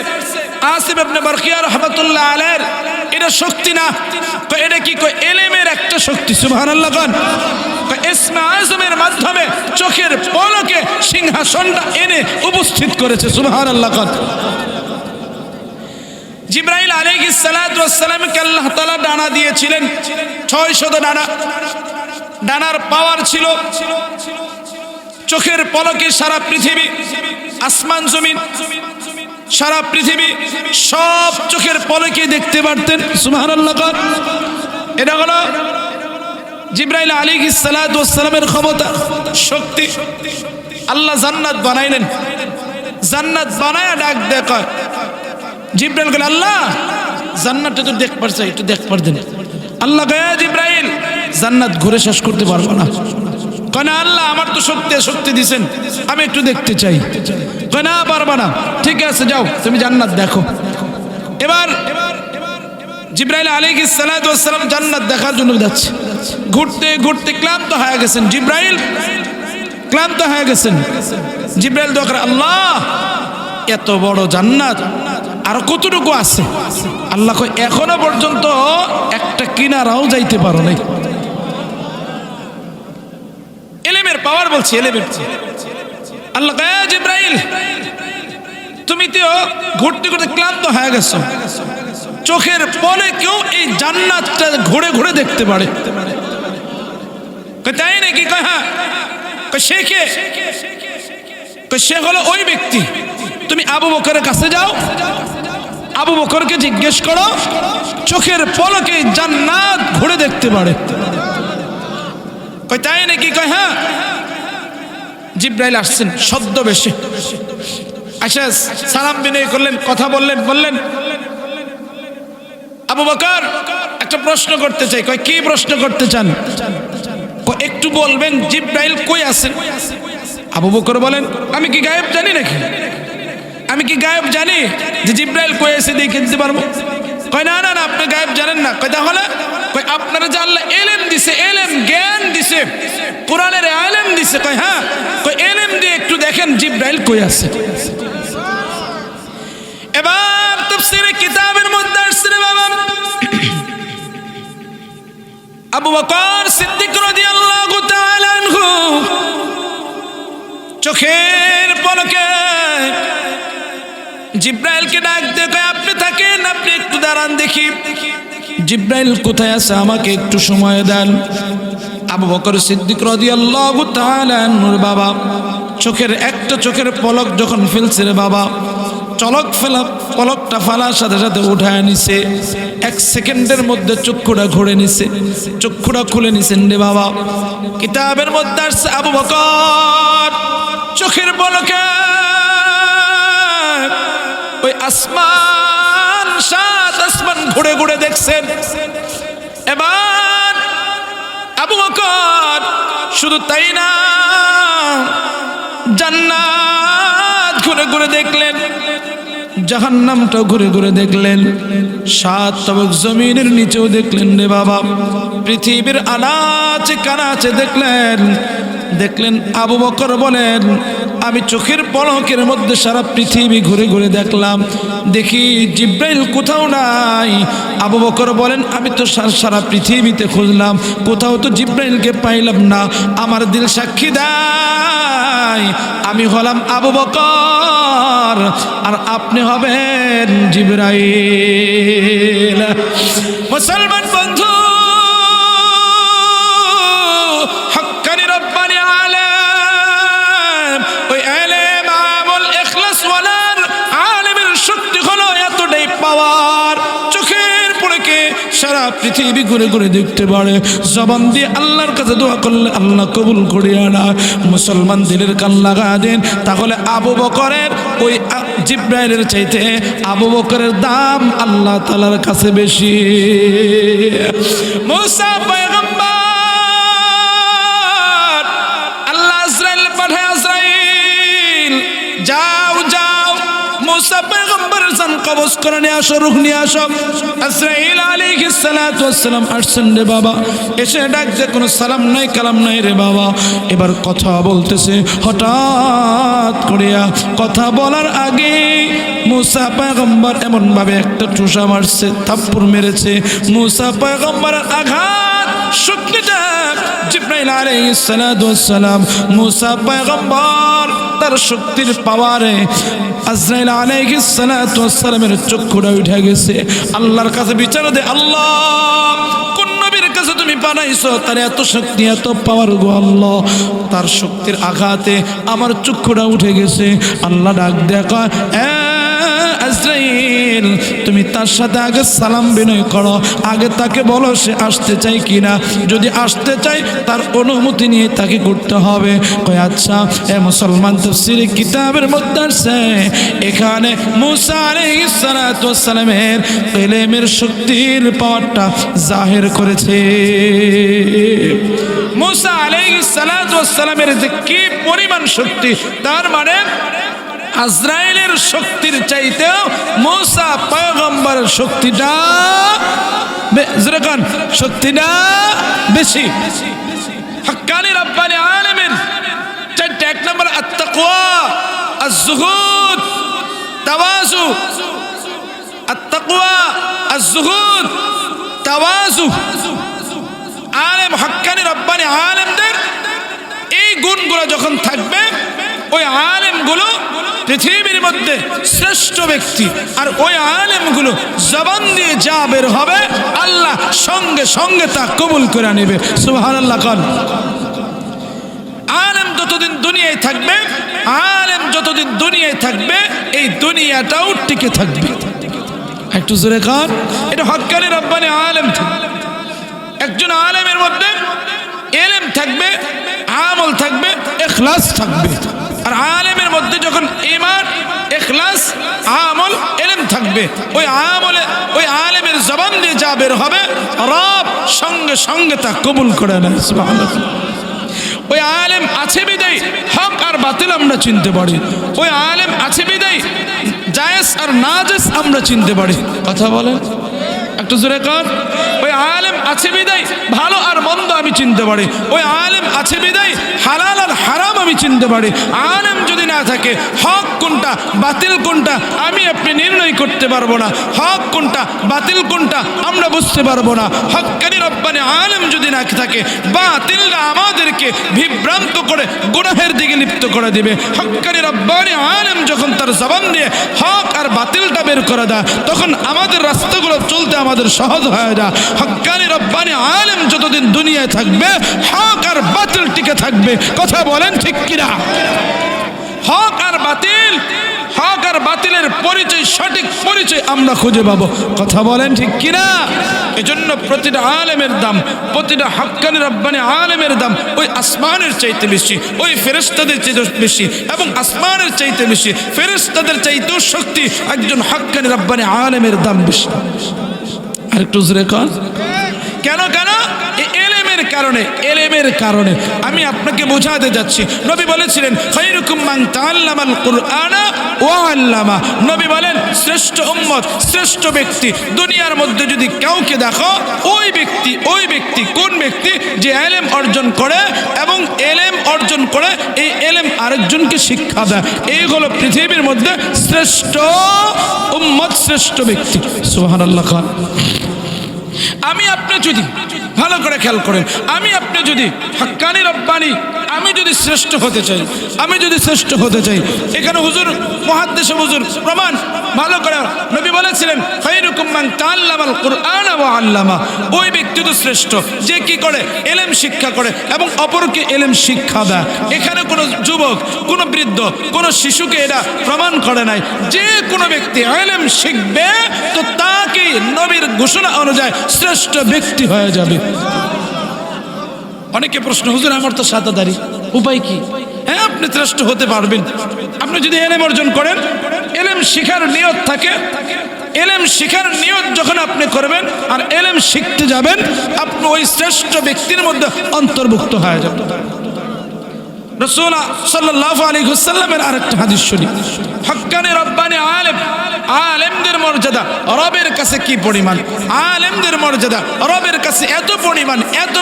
আসিফ ইবনে বারখিয়া রাহমাতুল্লাহ আলাইহির এটা শক্তি না, কয় এটা কি? কয় ইলমের একটা শক্তি। সুবহানাল্লাহ। কোন ইসমে আযমের মাধ্যমে চোখের পলকে সিংহাসনটা এনে উপস্থিত করেছে। সুবহানাল্লাহ। কোন জিবরাইল আলাইহিস সালাতু ওয়াস সালামকে আল্লাহ তাআলা ডানা দিয়েছিলেন 600 ডানা। ডানার পাওয়ার ছিল চোখের পলকে সারা পৃথিবী, আসমান জমিন, সারা পৃথিবী সব চোখের পলকে দেখতে পারতেন। সুবহানাল্লাহ। এটা হলো জিবরাইল আলাইহিস সালাতু ওয়াস সালামের ক্ষমতা, শক্তি। আল্লাহ জান্নাত বানাইলেন, জান্নাত বানায়া ডাক দেয় জিবরাইল কইল, আল্লাহ জান্নাতটা তো দেখ পারছে, একটু দেখ পারতেন। আল্লাহ কয়, জিবরাইল জান্নাত ঘুরে শেষ করতে পারবো না। কয় না আল্লাহ আমার তো শক্তি দিছেন, আমি একটু দেখতে চাই। কয় না পারবা না, ঠিক আছে যাও তুমি জান্নাত দেখো। এবার জিবরাইল আলাইহিস সালাতু ওয়াস সালাম জান্নাত দেখার জন্য যাচ্ছে। ঘুরতে ঘুরতে ক্লান্ত হয়ে গেছেন জিবরাইল, ক্লান্ত হয়ে গেছেন। জিবরাইল দোয়া করে, আল্লাহ এত বড় জান্নাত আর কতটুকু আছে? আল্লাহ কয়, এখনো পর্যন্ত একটা কিনারাও যাইতে পারো নাই। ইলমের পাওয়ার বলছি, ইলমের। আল্লাহ কয়, জিবরাইল তুমি তো ঘুরতে ঘুরতে ক্লান্ত হয়ে গেছো, চোখের পলে কেউ এই জান্নাতটা ঘুরে ঘুরে দেখতে পারে। কয় তাই নাকি? কয় হ্যাঁ। কয় সে কে? কয় সে হলো ওই ব্যক্তি, তুমি আবু বকরের কাছে যাও, আবু বকরকে জিজ্ঞেস করো, চোখের পলকে জান্নাত ঘুরে দেখতে পারে। কয় তাই নাকি? কয় হ্যাঁ। জিবরাইল আসছেন ছদ্মবেশে, আচ্ছা সালাম বিনয় করলেন, কথা বললেন, আবু বকর একটা প্রশ্ন করতে চাই। কয় কি প্রশ্ন করতে চান? কয় একটু বলবেন জিবরাইল কই আছেন? আবু বকর বলেন, আমি কি গায়েব জানি নাকি? আমি কি গায়েব জানি যে জিবরাইল কই আছে দেখে দিতে পারবো? কয় না না না, আপনি গায়েব জানেন না। কয় তাহলে? কয় আপনারা যে আল্লাহ ইলম দিছে, ইলম জ্ঞান দিছে, কোরআনের ইলম দিছে। কয় হ্যাঁ। কয় ইলম দিয়ে একটু দেখেন জিবরাইল কই আছে। এবার তাফসীরে কিতাবের মধ্যে আসছে বাবা, আবু বকর সিদ্দিক রাদিয়াল্লাহু তাআলা আনহু চোখের পলকে জিবরাইলকে ডাক দিয়ে কয়, আপনি থাকেন, আপনি একটু দাঁড়ান দেখি জিবরাইল কোথায় আছে, আমাকে একটু সময় দেন। আবু বকর সিদ্দিক রাদিয়াল্লাহু তাআলা আনহুর বাবা চোখের পলক যখন ফেলছে রে বাবা, পলকটা ফেলার সাথে সাথে উঠায় নিছে, 1 সেকেন্ডের মধ্যে চক্ষুটা ঘুরে নিছে, চক্ষুটা খুলে নিছেন রে বাবা। কিতাবের মধ্যে আসছে আবু বকর চোখের পলকে ওই আসমান, 7 আসমান ঘুরে ঘুরে দেখছেন। এবার আবু বকর শুধু তাই না, জান্নাত ঘুরে ঘুরে দেখলেন, জাহান্নামটাও ঘুরে ঘুরে দেখলেন, 7 তবক জমিনের নিচেও দেখলেন রে বাবা, পৃথিবীর আনাচে কানাচে দেখলেন। আবু বকর বলেন, আমি চোখের পলকের মধ্যে সারা পৃথিবী ঘুরে ঘুরে দেখলাম, দেখি জিবরাইল কোথাও নাই। আবু বকর বলেন, আমি তো সারা পৃথিবীতে খুঁজলাম, কোথাও তো জিবরাইলকে পাইলাম না। আমার দিল সাক্ষী দেয়, আমি হলাম আবু বকর, পাওয়ার, আর আপনি হবেন জিবরাইল। মুসলমান বন্ধু, হক্কানি রব্বানি আলেম, ওই আলেম আমল ইখলাস ওয়ালার আলেমের শক্তি হলো এতটাই পাওয়ার, চোখের পলকে সারা পৃথিবী ঘুরে ঘুরে দেখতে পারে, জবান দিয়ে আল্লাহর কাছে দোয়া করলে আল্লাহ কবুল করিয়া না। মুসলমান দিলের কান লাগা দেন, তাহলে আবু বকরের ওই জিব্রাইলের চাইতে আবু বকরের দাম আল্লাহ তাআলার কাছে বেশি। মুসা পয়গম্বর, আল্লাহ আজরাইল পাঠায়, আজরাইল যাও যাও মুসা পয়গম্বরের জান কবজ করে নিয়ে আসো, রূহ নিয়ে আসো। আজরাইল আলাইহিস সালাতু ওয়াস সালাম আসছেন রে বাবা, এসে ডাক যে কোনো সালাম নাই কালাম নাই রে বাবা। এবার কথা বলতেছে, হঠাৎ করিয়া কথা বলার আগে মুসা পয়গম্বর এমন ভাবে একটা ঠুসা মারছে, থাপ্পড় মেরেছে। মুসা পয়গম্বরের আঘাত শক্তিটা জিবরাইল আলাইহিস সালাতু ওয়াস সালাম, মুসা পয়গম্বর তার শক্তির পাওয়ারে আজরাইল আলাইহিস সালাতু ওয়াস সালামের চক্ষুটা উঠে গেছে। আল্লাহর কাছে বিচার দে, আল্লাহ কোন নবীর কাছে তুমি বানাইছো তার এত শক্তি এত পাওয়ার গো আল্লাহ, তার শক্তির আঘাতে আমার চক্ষুটা উঠে গেছে। আল্লাহ ডাক দেখা, আজরাইল তুমি তার সাথে আগে সালাম বিনয় করো, আগে তাকে বলো সে আসতে চাই কিনা, যদি আসতে চাই তার অনুমতি নিয়ে তাকে করতে হবে। কয় আচ্ছা। এ মুসলমান, তাফসীরে কিতাবের মধ্যে আছে এখানে মুসা আলাইহিস সালাতু ওয়াস সালামের ইলমের শক্তির পাওয়ারটা জাহির করেছে। মুসা আলাইহিস সালাতু ওয়াস সালামের যে কি পরিমাণ শক্তি, তার মানে আজরাইলের শক্তির চাইতেও মুসা পয়গম্বরের শক্তিটা বেশি। হক্কানি রব্বানি আলেমের চারটে, এক নম্বর আত-তাকওয়া, আজ-যুহুদ, তাওয়াজু। আত-তাকওয়া, আজ-যুহুদ, তাওয়াজু। আলেম, হক্কানি রব্বানি আলেমদের এই গুণগুলো যখন থাকবে, ওই আলেমগুলো পৃথিবীর মধ্যে শ্রেষ্ঠ ব্যক্তি। আর ওই আলেমগুলো জবান দিয়ে যা বের হবে আল্লাহ সঙ্গে সঙ্গে তা কবুল করে নেবে। সুবহানাল্লাহ। কাল আলেম যতদিন দুনিয়ায় থাকবে, আলেম যতদিন দুনিয়ায় থাকবে, এই দুনিয়াটাও টিকে থাকবে। একটু জোরে কান, এটা হক্কানি রব্বানি আলেম। একজন আলেমের মধ্যে ইলম থাকবে, আমল থাকবে, ইখলাস থাকবে। আর আলেমের মধ্যে যখন ঈমান, ইখলাস, আমল, ইলম থাকবে, ওই আমলে ওই আলেমের জবান দিয়ে যা বের হবে রব সঙ্গে সঙ্গে তা কবুল করে নেয়। সুবহানাল্লাহ। ওই আলেম আছে বিদায় হক আর বাতিল আমরা চিনতে পারি। ওই আলেম আছে বিদায় জায়েজ আর নাজায়েজ আমরা চিনতে পারি। কথা বলেন একটু জোরে কর। ওই আলেম আছে বিদায় ভালো আর মন্দ আমি চিনতে পারি। ওই আলেম আছে বিদায় হালাল আর হারাম আমি চিনতে পারি। আলেম যদি না থাকে, হক কোনটা বাতিল কোনটা আমি আপনি নির্ণয় করতে পারবো না। হক কোনটা বাতিল কোনটা আমরা বুঝতে পারবো না। হক্কানি রব্বানি আলেম যদি না থাকে, বাতিলরা আমাদেরকে বিভ্রান্ত করে গুনাহের দিকে লিপ্ত করে দিবে। হক্কানি রব্বানি আলেম যখন তার জবান দিয়ে হক আর বাতিলটা বের করে দেয়, তখন আমাদের রাস্তাগুলো চলতে আমাদের সহজ হয়ে যায়। হক্কানি রব্বানি আলেম যতদিন দুনিয়ায় থাকবে, হক আর বাতিল টিকে থাকবে। কথা বলেন ঠিক কিনা? হক আর বাতিল, হক আর বাতিলের পরিচয়, সঠিক পরিচয় আমরা খুঁজে পাবো। কথা বলেন ঠিক কিনা? এজন্য প্রতিটা আলেমের দাম, প্রতিটা হক্কানি রব্বানি আলেমের দাম ওই আসমানের চাইতে বেশি, ওই ফেরেশতাদের চাইতে বেশি, এবং আসমানের চাইতে বেশি, ফেরেশতাদের চাইতেও শক্তি একজন হক্কানি রব্বানি আলেমের দাম বেশি। আর একটু জোরে কর। কেন? এলেমের কারণে, এলেমের কারণে। আমি আপনাকে বোঝাতে যাচ্ছি, নবী বলেছিলেন খায়রুকুম মান তাআল্লামাল কুরআনা ওয়া আল্লামা। নবী বলেন শ্রেষ্ঠ উম্মত, শ্রেষ্ঠ ব্যক্তি দুনিয়ার মধ্যে যদি কাউকে দেখো, ওই ব্যক্তি কোন ব্যক্তি? যে এলেম অর্জন করে এবং এলেম অর্জন করে এই এলেম আরেকজনকে শিক্ষা দেয়। এই হলো পৃথিবীর মধ্যে শ্রেষ্ঠ উম্মত, শ্রেষ্ঠ ব্যক্তি। সুবহানাল্লাহ। আমি আপনি যদি ভালো করে খেয়াল করেন, আমি আপনি যদি হাক্কানি রব্বানি আমি যদি শ্রেষ্ঠ হতে চাই, এখানে হুজুর মুহাদ্দিস হুজুর প্রমাণ ভালো করে নবী বলেছিলেন, খায়রুকুম মান তাআল্লামাল কুরআন ওয়া আল্লামা। ওই ব্যক্তি তো শ্রেষ্ঠ যে কি করে, ইলম শিক্ষা করে এবং অপরকে ইলম শিক্ষা দেয়। এখানে কোনো যুবক, কোনো বৃদ্ধ, কোনো শিশুকে এটা প্রমাণ করে নাই। যে কোনো ব্যক্তি ইলম শিখবে তো তাকে নবীর ঘোষণা অনুযায়ী শ্রেষ্ঠ ব্যক্তি হয়ে যাবে। অনেকে প্রশ্ন, হুজুর আমার তো সাদা দাড়ি, উপায় কি? হ্যাঁ, আপনি শ্রেষ্ঠ হতে পারবেন আপনি যদি ইলম অর্জন করেন, ইলম শিখার নিয়ত থাকে। ইলম শিখার নিয়ত যখন আপনি করবেন আর ইলম শিখতে যাবেন, আপনি ওই শ্রেষ্ঠ ব্যক্তির মধ্যে অন্তর্ভুক্ত হয়ে যাবেন। রাসূল সাল্লাল্লাহু আলাইহি ওয়াসাল্লামের আরেকটা হাদিস শুনি, হাক্কানি রব্বানি আলেম, আলেমদের মর্যাদা রবের কাছে কি পরিমাণ, আলেমদের মর্যাদা রবের কাছে এত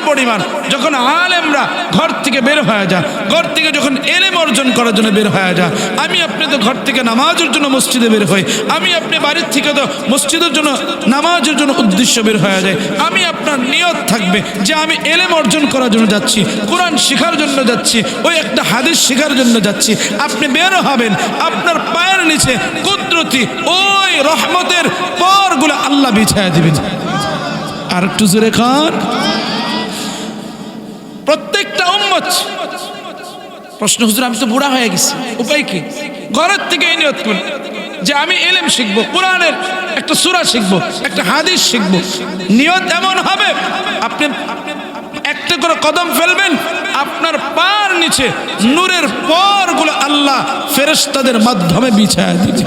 পরিমাণ যখন আলেমরা ঘর থেকে বের হয়ে যায়, ঘর থেকে যখন ইলম অর্জন করার জন্য বের হয়ে যায়। আমি আপনি তো ঘর থেকে নামাজের জন্য মসজিদে বের হই, আমি আপনি বাড়ির থেকে তো মসজিদের জন্য নামাজের জন্য উদ্দেশ্য বের হয়ে যায়। আমি আপনার নিয়ত থাকবে যে আমি ইলম অর্জন করার জন্য যাচ্ছি, কোরআন শেখার জন্য যাচ্ছি, ওই একটা হাদিস শেখার জন্য যাচ্ছি। আপনি বের হবেন, আপনার পায়ের নিচে কুদরতি ওই রহমতের পরগুলো আল্লাহ বিছায়া দিবেন। আর একটু জোরে খান। প্রত্যেকটা উম্মত প্রশ্ন, হুজুর আমি তো বুড়া হয়ে গেছি, উপায় কি? ঘরের থেকে এই নিয়ত করুন যে আমি ইলম শিখবো, কোরআনের একটা সূরা শিখবো, একটা হাদিস শিখবো। নিয়ত এমন হবে, আপনি একটা করে কদম ফেলবেন, আপনার পার নিচে নূরের পরগুলো আল্লাহ ফেরেশতাদের মাধ্যমে বিছায়া দিবে।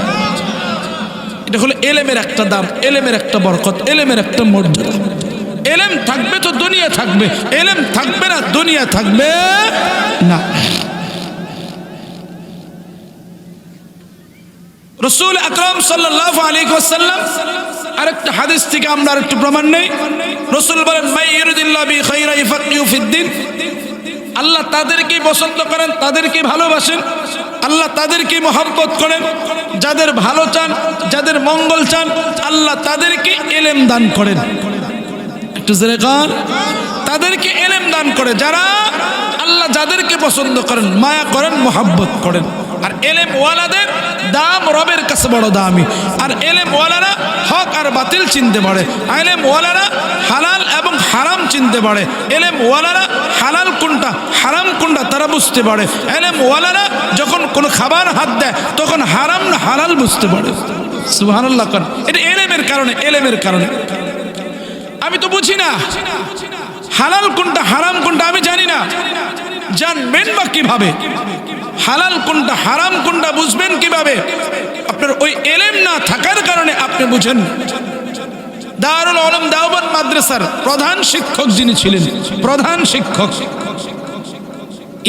এটা হলো ইলমের একটা দাম, ইলমের একটা বরকত, ইলমের একটা মর্যাদা। ইলম থাকবে তো দুনিয়া থাকবে, ইলম থাকবে না দুনিয়া থাকবে না। রাসূল আকরাম সাল্লাল্লাহু আলাইহি ওয়াসাল্লাম আরেকটা হাদিস থেকে আমরা আরেকটু প্রমাণ নেই। রাসূল বলেন, মান ইউরিদিল্লাহু বি খায়রা ইফাক্কিহু ফিদ্দিন। আল্লাহ তাদেরকে পছন্দ করেন, তাদেরকে ভালোবাসেন, আল্লাহ তাদেরকে মহব্বত করেন। যাদের ভালো চান, যাদের মঙ্গল চান, আল্লাহ তাদেরকে ইলম দান করেন। একটু জোরে গান, তাদেরকে ইলম দান করে। যারা আল্লাহ যাদেরকে পছন্দ করেন, মায়া করেন, মহব্বত করেন। আর ইলম ওয়ালাদের দাম রবের কাছে বড় দামি। আর ইলম ওয়ালারা হক আর বাতিল চিনতে পারে, ইলম ওয়ালারা হালাল এবং হারাম চিনতে পারে, ইলম ওয়ালারা হালাল কোনটা হারাম কোনটা তারা বুঝতে পারে। ইলম ওয়ালারা যখন কোনো খাবার হাত দেয় তখন হারাম না হালাল বুঝতে পারে। সুবহানাল্লাহ। এটা ইলমের কারণে, ইলমের কারণে। আমি তো বুঝি না হালাল কোনটা হারাম কোনটা, আমি জানি না। জানবেন বা কিভাবে? হালাল কোনটা হারাম কোনটা বুঝবেন কিভাবে? আপনার ওই ইলম না থাকার কারণে আপনি বুঝেন। দারুল উলুম দেওবন্দ মাদ্রাসার প্রধান শিক্ষক যিনি ছিলেন, প্রধান শিক্ষক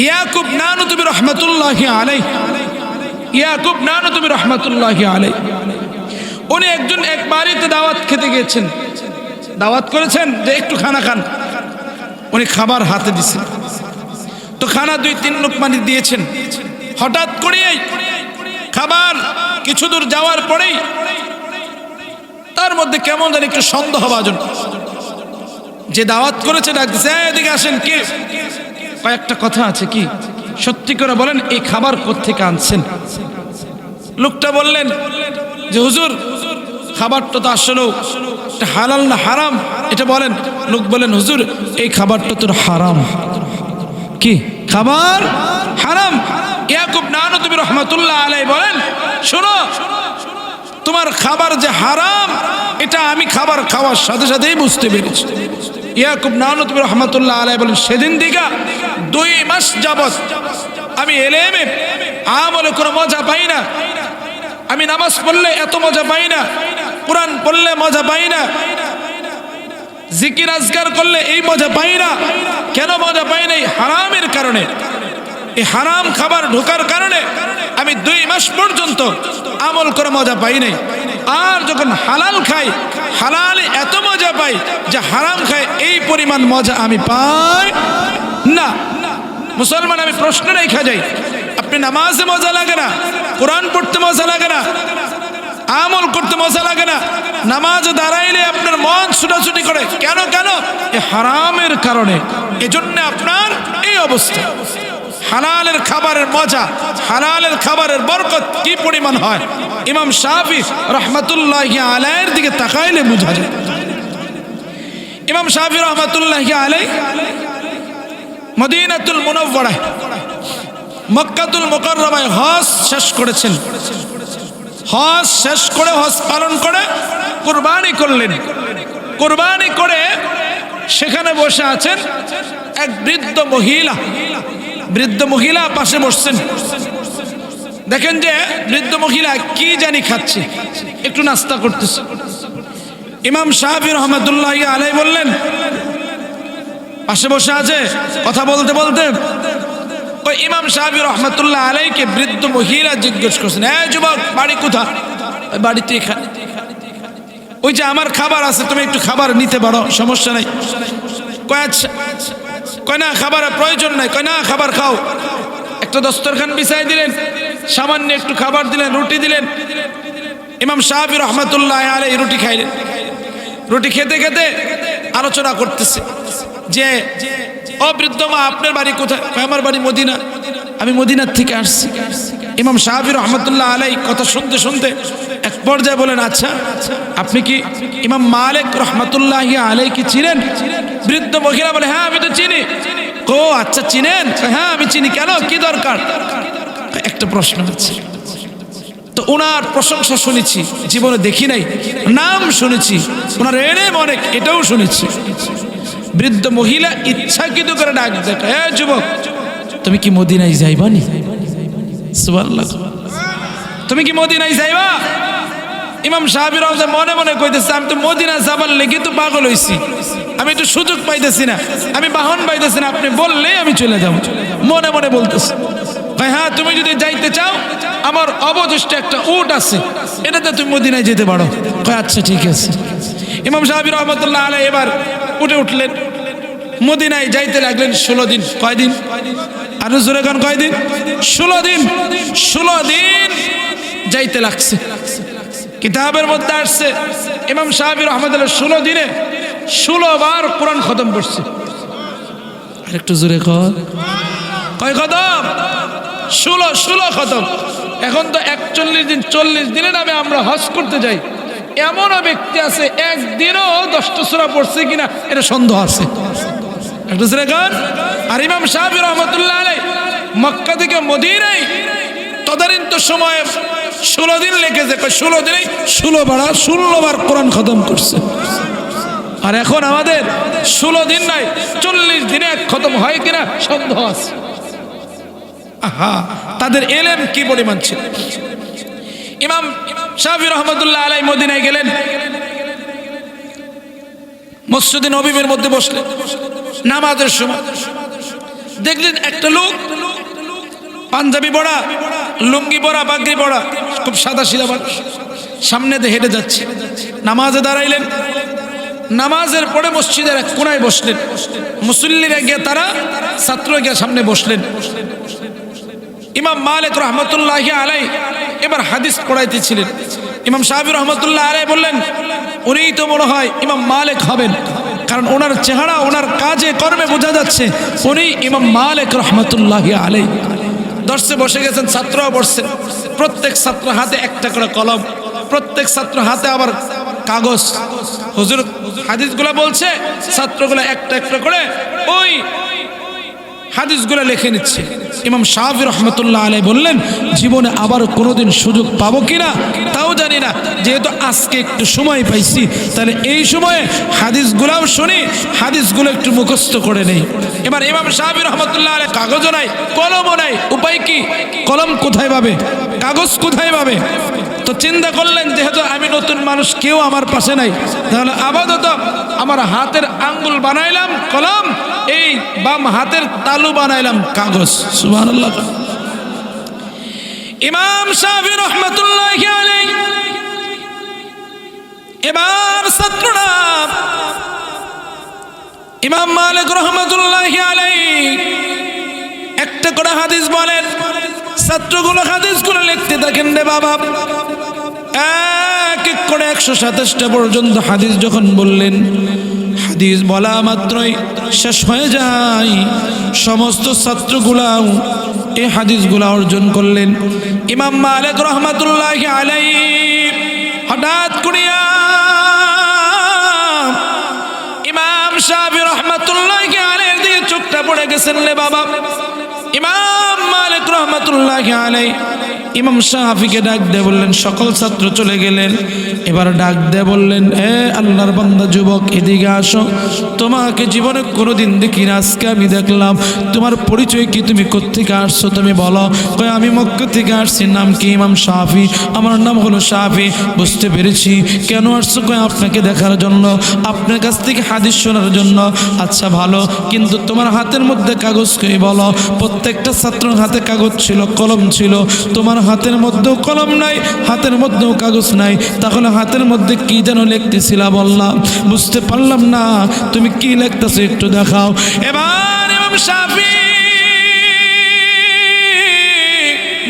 ইয়াকুব নানুতুবি রহমাতুল্লাহি আলাইহি, ইয়াকুব নানুতুবি রহমাতুল্লাহি আলাইহি, উনি একজন এক বাড়িতে দাওয়াত খেতে গিয়েছেন। দাওয়াত করেছেন যে একটু খানা খান, উনি খাবার হাতে দিয়েছেন। তো খানা 2-3 লোকমা দিয়েছেন। হঠাৎ করেই খাবার কিছু দূর যাওয়ার পরেই তার মধ্যে কেমন জানি একটু সন্দেহভাজন, যে দাওয়াত করেছে ডাক দিছে, এদিকে আসেন। কি? কয়েকটা কথা আছে। কি? সত্যি করে বলেন, এই খাবার কোত্থেকে আনছেন? লোকটা বললেন যে হুজুর খাবারটা তো আসলেও হালাল না হারাম এটা বলেন। লোক বলেন, হুজুর এই খাবারটা তোর হারাম। কি খাবার? হারাম। ইয়াকুব নানুতুবি রহমাতুল্লাহ আলাইহি বলেন, শোনো, তোমার খাবার যে হারাম এটা আমি খাবার খাওয়ার সাথে সাথেই বুঝতে পেরেছি। ইয়াকুব নানুতুবি রহমাতুল্লাহ আলাইহি বলেন, সেদিন দিকা 2 মাস যাবত আমি ইলমে আমলে কোনো মজা পাই না। আমি নামাজ পড়লে এত মজা পাই না, কোরআন পড়লে মজা পাই না, জিকির আজকার করলে এই মজা পাই না। কেন মজা পাই না? হারামের কারণে। এই হারাম খাবার ঢোকার কারণে আমি 2 মাস পর্যন্ত আমল করে মজা পাই নাই। আর যখন হালাল খাই, হালালে এত মজা পাই যে হারাম খাই এই পরিমাণ মজা আমি পাই না। মুসলমান, আমি প্রশ্ন রেখে যাই, আপনি নামাজে মজা লাগে না, কোরআন পড়তে মজা লাগে না, আমল করতে মজা লাগে না, নামাজে দাঁড়াইলে আপনার মন ছুটাছুটি করে। কেন কেন? এই হারামের কারণে। এজন্য আপনার এই অবস্থা। হালালের খাবারের মজা, হালালের খাবারের বরকত কি পরিমাণ হয়, ইমাম শাফি রহমাতুল্লাহি আলাইহির দিকে তাকাইলে বোঝা যায়। ইমাম শাফি রহমাতুল্লাহি আলাইহি মদিনাতুল মুনাওয়ারায়, মক্কাতুল মুকাররমায় হজ শেষ করেছেন। হজ শেষ করে, হজ পালন করে কুরবানি করলেন। কুরবানি করে সেখানে বসে আছেন এক বৃদ্ধ মহিলা। বৃদ্ধ মহিলা পাশে বসছেন। দেখেন যে বৃদ্ধ মহিলা কি জানি খাচ্ছে, একটু নাস্তা করতেছে। ইমাম শাফি রহমাতুল্লাহি আলাইহি বললেন, পাশে বসে আছে কথা বলতে বলতে ওই ইমাম শাফি রহমাতুল্লাহ আলাইহিকে বৃদ্ধ মহিলা জিজ্ঞেস করছেন, এই যুবক বাড়ি কোথায়? বাড়িতে এখানে। ওই যে আমার খাবার আছে, তুমি একটু খাবার নিতে পারো, সমস্যা নাই। কয় আচ্ছা। কয় না খাবারের প্রয়োজন নাই। কয় না খাবার খাও। একটা দস্তরখান বিছাই দিলেন, সামান্য একটু খাবার দিলেন, রুটি দিলেন। ইমাম শাফি রহমাতুল্লাহ আলাইহি রুটি খাইলেন। রুটি খেতে খেতে আলোচনা করতেছে যে, ও বৃদ্ধ মা, আপনার বাড়ি কোথায়? আমার বাড়ি মদিনা, আমি মদিনার থেকে আসছি। ইমাম শাফি রহমাতুল্লাহ আলাইহি কথা শুনতে শুনতে এক পর্যায়ে বলেন, আচ্ছা আপনি কি ইমাম মালিক রহমাতুল্লাহি আলাইহি কি চিনেন? বৃদ্ধ মহিলা বলে, হ্যাঁ আমি তো চিনি। ও আচ্ছা চিনেন? হ্যাঁ আমি চিনি। কেন, কি দরকার? একটা প্রশ্ন আছে। তো ওনার প্রশংসা শুনেছি, জীবনে দেখি নাই, নাম শুনেছি, ওনার এলেম অনেক, এটাও শুনেছি। বৃদ্ধ মহিলা ইচ্ছাকৃত করে ডাক দেখে, এ যুবক, তুমি কি মদিনায় যাইবানি? সুবহানাল্লাহ, তুমি কি মদিনায় যাইবা? ইমাম শাফি রহমাতুল্লাহ মনে মনে কইতেছে, আমি তো মদিনা যাবার লেগে তো পাগল হইছি, আমি একটু সুযোগ পাইতেছি না, আমি বাহন পাইতেছি না, আপনি বললেই আমি চলে যাব। মনে মনে বলতেছে, হ্যাঁ তুমি যদি যাইতে চাও, আমার অবশিষ্ট একটা উট আছে, এটাতে তুমি মদিনায় যেতে পারো। আচ্ছা ঠিক আছে। ইমাম শাফি রহমাতুল্লাহ আলাইহি এবার উঠে উঠলেন, মদিনায় যাইতে লাগলেন 16 দিন। কয়দিন? আরো জোরে গান, কয়দিন? 16 দিন। 16 দিন যাইতে লাগছে। কিতাবের মধ্যে আসছে ইমাম শাফি রহমাতুল্লাহ 16 দিনে 16 বার কোরআন খতম করছে। আরেকটু জোরে কর, কয় খতম? 16 খতম। এখন তো 41 দিন 40 দিনের নামে আমরা হজ করতে যাই, এমনও ব্যক্তি আছে একদিনও 10টা সূরা পড়ছে কিনা এটা সন্দেহ আছে। একটু জোরে কর। আর ইমাম শাফি রহমাতুল্লাহ আলাইহি মক্কা থেকে মদিনায় তদানীন্ত সময়ে 16 দিন লেগেছে। 16 দিনে 16 বার কোরআন খতম করছে। আর এখন আমাদের 16 দিন নাই, 40 দিনে খতম হয় কিনা সন্দেহ আছে। আহা, তাদের এলেম কি পরিমাণ ছিল। ইমাম শাফি রহমাতুল্লাহ আলাইহি মদিনায় গেলেন, মসজিদে নববীর মধ্যে বসলেন নামাজের সময়। দেখলেন একটা লোক পাঞ্জাবি পরা, লুঙ্গি পরা, পাগড়ি পরা, খুব সাদা সিধা মানুষ, সামনে দিয়ে হেঁটে যাচ্ছে। নামাজে দাঁড়াইলেন, নামাজের পরে মসজিদের এক কোনায় বসলেন। মুসল্লিরা গিয়ে, তারা ছাত্র গিয়ে সামনে বসলেন। ইমাম মালিক রহমাতুল্লাহি আলাইহি এবার হাদিস পড়াইতেছিলেন। ইমাম শাফি রহমাতুল্লাহ আলাইহি বললেন, উনিই তো মনে হয় ইমাম মালিক হবেন, কারণ ওনার চেহারা, ওনার কাজে কর্মে বোঝা যাচ্ছে উনি ইমাম মালিক রহমাতুল্লাহি আলাইহি। দর্শে বসে গেছেন, ছাত্ররা বসছেন। প্রত্যেক ছাত্র হাতে একটা করে কলম, প্রত্যেক ছাত্র হাতে আবার কাগজ। হুজুর হাদিসগুলো বলছে, ছাত্রগুলো একটা একটা করে ওই হাদিসগুলো লিখে নিচ্ছে। ইমাম শাফি রহমাতুল্লাহ আলাইহি বললেন, জীবনে আবার কোনোদিন সুযোগ পাবো কিনা তাও জানি না, যেহেতু আজকে একটু সময় পাইছি, তাহলে এই সময়ে হাদিসগুলাও শুনি, হাদিসগুলো একটু মুখস্থ করে নেই। এবার ইমাম শাফি রহমাতুল্লাহ আলাইহি কাগজও নাই, কলমও নাই, উপায় কি? কলম কোথায় পাবে, কাগজ কোথায় পাবে? তো চিন্তা করলেন, যেহেতু আমি নতুন মানুষ, কেউ আমার পাশে নাই, তাহলে আপাতত আমার হাতের আঙ্গুল বানাইলাম কলম, এই বাম হাতের তালু বানাইলাম কাগজ। সুবহানাল্লাহ। ইমাম শাফি রহমাতুল্লাহি আলাইহি এবার ছাত্ররা ইমাম মালিক রহমাতুল্লাহি আলাইহি একটা করে হাদিস বলেন, ছাত্রগুলো হাদিসগুলো লিখতে থাকেন। রে বাবা, এক এক করে 127টা পর্যন্ত হাদিস যখন বললেন, হাদিস বলা মাত্রই শেষ হয়ে যায়। সমস্ত ছাত্রগুলাও এই হাদিসগুলা অর্জন করলেন। ইমাম মালিক রহমাতুল্লাহি আলাইহি হঠাৎ করিয়া ইমাম শাফি রহমাতুল্লাহি আলাইহির দিকে চোখটা পড়ে গেছেন। লে বাবা, ইমাম মালিক রহমাতুল্লাহি আলাইহি ইমাম শাফিকে ডাক দিয়ে বললেন, সকল ছাত্র চলে গেলেন, এবার ডাক দিয়ে বললেন, এ আল্লাহর বান্দা যুবক, এদিকে আসো। তোমাকে জীবনে কোনোদিন দেখি না, আজকে আমি দেখলাম। তোমার পরিচয় কি? তুমি কোত্থেকে আসছো? তুমি বলো। কয়, আমি মক্কা থেকে আসছি। নাম কি? ইমাম শাফি। আমার নাম হলো শাফি। বুঝতে পেরেছি। কেন আসছো? কয়, আপনাকে দেখার জন্য, আপনার কাছ থেকে হাদিস শোনার জন্য। আচ্ছা ভালো, কিন্তু তোমার হাতের মধ্যে কাগজ কি? বলো। প্রত্যেকটা ছাত্রের হাতে কাগজ ছিল, কলম ছিল। তোমার হাতের মধ্যেও কলম নাই, হাতের মধ্যেও কাগজ নাই, তাহলে হাতের মধ্যে কি যেন লিখতেছিলা? বললাম বুঝতে পারলাম না, তুমি কি লিখতেছো একটু দেখাও। এবার ইমাম শাফি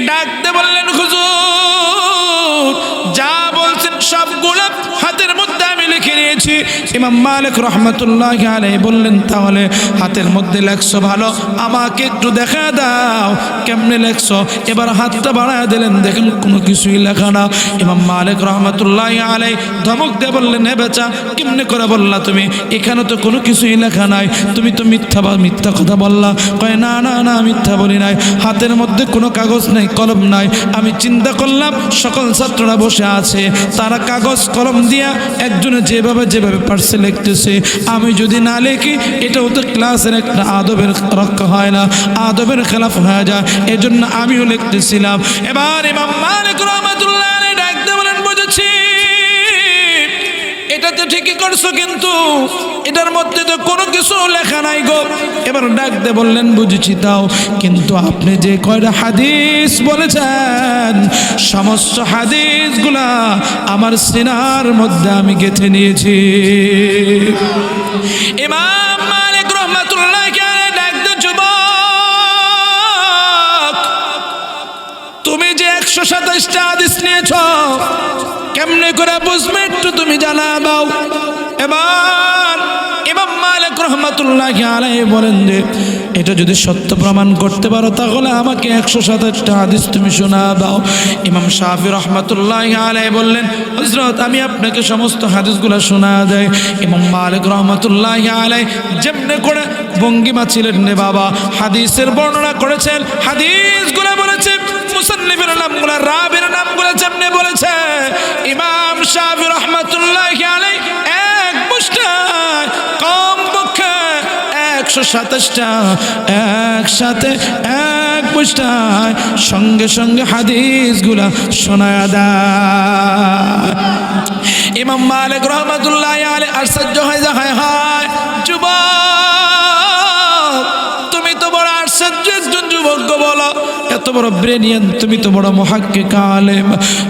ডাকতে বললেন, হুজুর যা বলছেন সবগুলো হাতের মধ্যে আমি লিখে নিয়েছি। ইমাম মালিক রহমাতুল্লাহি আলাইহি বললেন, তাহলে হাতের মধ্যে লেখছো ভালো, আমাকে একটু দেখা দাও কেমনে লেখছো। এবার হাতটা বাড়ায় দিলেন, দেখেন কোনো কিছুই লেখা না। ইমাম মালিক রহমাতুল্লাহি আলাইহি ধমক দিয়ে বললেন, হে বেচা, কেমনে করে বললা তুমি? এখানে তো কোনো কিছুই লেখা নাই, তুমি তো মিথ্যা কথা বললা। কয়, না না না, মিথ্যা বলি নাই, হাতের মধ্যে কোনো কাগজ নাই, কলম নাই। আমি চিন্তা করলাম সকল ছাত্ররা বসে আছে, তারা কাগজ কলম দিয়া একজনে যেভাবে পারছে লিখতেছে, আমি যদি না লিখি এটাও তো ক্লাসের একটা আদবের রক্ষা হয় না, আদবের খেলাফ হয়ে যায়, এজন্য আমিও লিখতেছিলাম। এবার ইমাম মালিক রাহমাতুল্লাহ আলাইহি ডাকতে বলেন, বুঝেছি, এটা তো ঠিকই করছো, কিন্তু এটার মধ্যে তো কোনো কিছু লেখা নাই গো। এবার ডাকতে বললেন, বুঝেছি তাও, কিন্তু আপনি যে কয়টা হাদিস বলেছেন, সমস্ত হাদিসগুলা আমার সিনার মধ্যে আমি গেঁথে নিয়েছি। ইমাম মালিক রাহমাতুল্লাহি আলাইহি ডাকতে, যুবক, তুমি যে 127টা হাদিস নিয়েছ, কেমনে করে বুঝবে একটু তুমি জানা দাও। এবার ইমাম মালিক রাহমাতুল্লাহি আলাইহি বলেন যে, এটা যদি সত্য প্রমাণ করতে পারো তাহলে আমাকে 127টা হাদিস তুমি শোনা দাও। ইমাম শাফি রহমাতুল্লাহি আলাইহি বললেন, হযরত আমি আপনাকে সমস্ত হাদিসগুলো শোনা দেয়। ইমাম মালিক রহমাতুল্লাহি আলাইহি যেমনে করে ভঙ্গিমা ছিলেন রে বাবা, হাদিসের বর্ণনা করেছেন, হাদিসগুলো বলেছেন, মুসান্নিফের নামগুলো, রাবির নামগুলো যেমনে বলেছে, ইমাম শাফি রহমাতুল্লাহি আলাইহি এক মুষ্টায় কমপক্ষে 127টা একসাথে এক মুষ্টায় সঙ্গে সঙ্গে হাদিসগুলা শোনায়া দেয়। ইমাম মালিক রহমাতুল্লাহি আলাইহি আশ্চর্য হয়ে যায়, হায় হায় যুবক, তুমি তো বড় আশ্চর্য একজন যুবক গো, বলো এত বড় ব্রেনিয়ান, তুমি তো বড় মুহাক্কিক আলেম।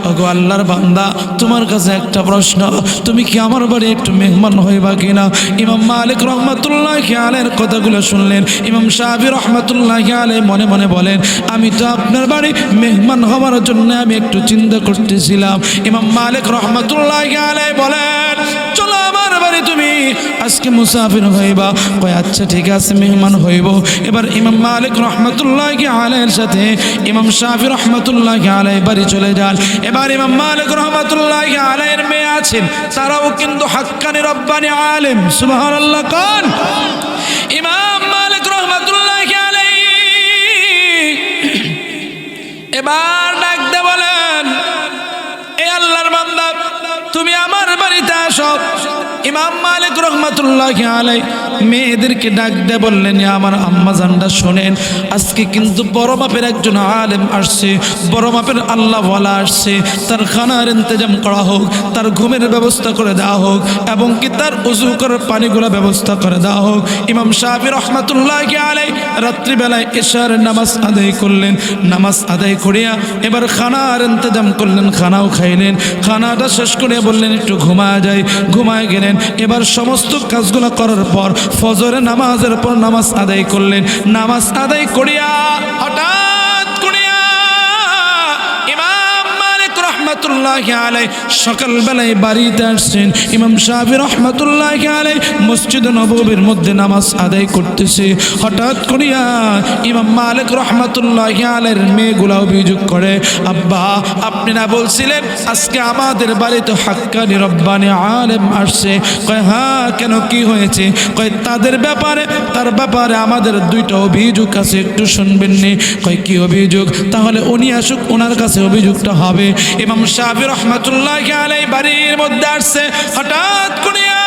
ওগো আল্লাহর বান্দা, তোমার কাছে একটা প্রশ্ন, তুমি কি আমার বাড়ি একটু মেহমান হইবা কিনা? ইমাম মালিক রহমাতুল্লাহি আলাইহির কথাগুলো শুনলেন। ইমাম শাফি রহমাতুল্লাহি আলাইহি মনে মনে বলেন, আমি তো আপনার বাড়ি মেহমান হওয়ার জন্য আমি একটু চিন্তা করতেছিলাম। ইমাম মালিক রহমাতুল্লাহি আলাইহি বলেন, চলো আমার বাড়ি তুমি আজকে মুসাফির হইবা। কয়, আচ্ছা ঠিক আছে, মেহমান হইব। এবার ইমাম মালিক রহমাতুল্লাহি আলাইহির সাথে ইমাম শাফি রহমাতুল্লাহি আলাইহি বাড়ি চলে যান। এবার ইমাম মালিক রহমাতুল্লাহি আলাইহির মেয়ে আছেন, তারাও কিন্তু হাক্কানি রব্বানি আলেম। সুবহানাল্লাহ কোন? ইমাম মালিক রহমাতুল্লাহি আলাইহি এবার ডাকতে বলেন, এ আল্লাহর বান্দা, তুমি আমার বাড়িতে আসো। ইমাম মালিক রহমাতুল্লাহি আলাইহি মেয়েদেরকে ডাক দিয়ে বললেন, আমার আম্মা জানরা শোনেন, আজকে কিন্তু বড় মাপের একজন আলেম আসছে, বড় মাপের আল্লাহওয়ালা আসছে, তার খানার ইন্তজাম করা হোক, তার ঘুমের ব্যবস্থা করে দেওয়া হোক, এবং কি তার উযু করার পানিগুলো ব্যবস্থা করে দেওয়া হোক। ইমাম শাফি রহমাতুল্লাহি আলাইহি রাত্রিবেলায় ইশার নামাজ আদায় করলেন। নামাজ আদায় করিয়া এবার খানার ইন্তজাম করলেন, খানাও খাইলেন। খানাটা শেষ করে বললেন একটু ঘুমায় যায়, ঘুমায় গেলেন। এবার সমস্ত কাজগুলো করার পর ফজরের নামাজের পর নামাজ আদায় করলেন। নামাজ আদায় করিয়া হঠাৎ করিয়া ইমাম মালিক রহমাতুল্লাহি রহমাতুল্লাহি আলাইহি সকালবেলায় বাড়িতে আসছেন। ইমাম শাফি রহমাতুল্লাহি আলাইহি মসজিদ নববীর মধ্যে নামাজ আদায় করতেছে। হঠাৎ করিয়া ইমাম মালিক রহমাতুল্লাহি আলাইহির মেয়েগুলা অভিযোগ করে, আব্বা আপনি না বলছিলেন আজকে আমাদের বাড়িতে হাক্কানি রব্বানি আলেম আসছে? কয় হ্যাঁ, কেন কি হয়েছে? কয় তার ব্যাপারে আমাদের দুইটা অভিযোগ আছে, একটু শুনবেন নি? কয় কি অভিযোগ? তাহলে উনি আসুক, ওনার কাছে অভিযোগটা হবে। ইমাম শাফি রহমাতুল্লাহি আলাইহি বাড়ির মধ্যে আসছে। হঠাৎ করিয়া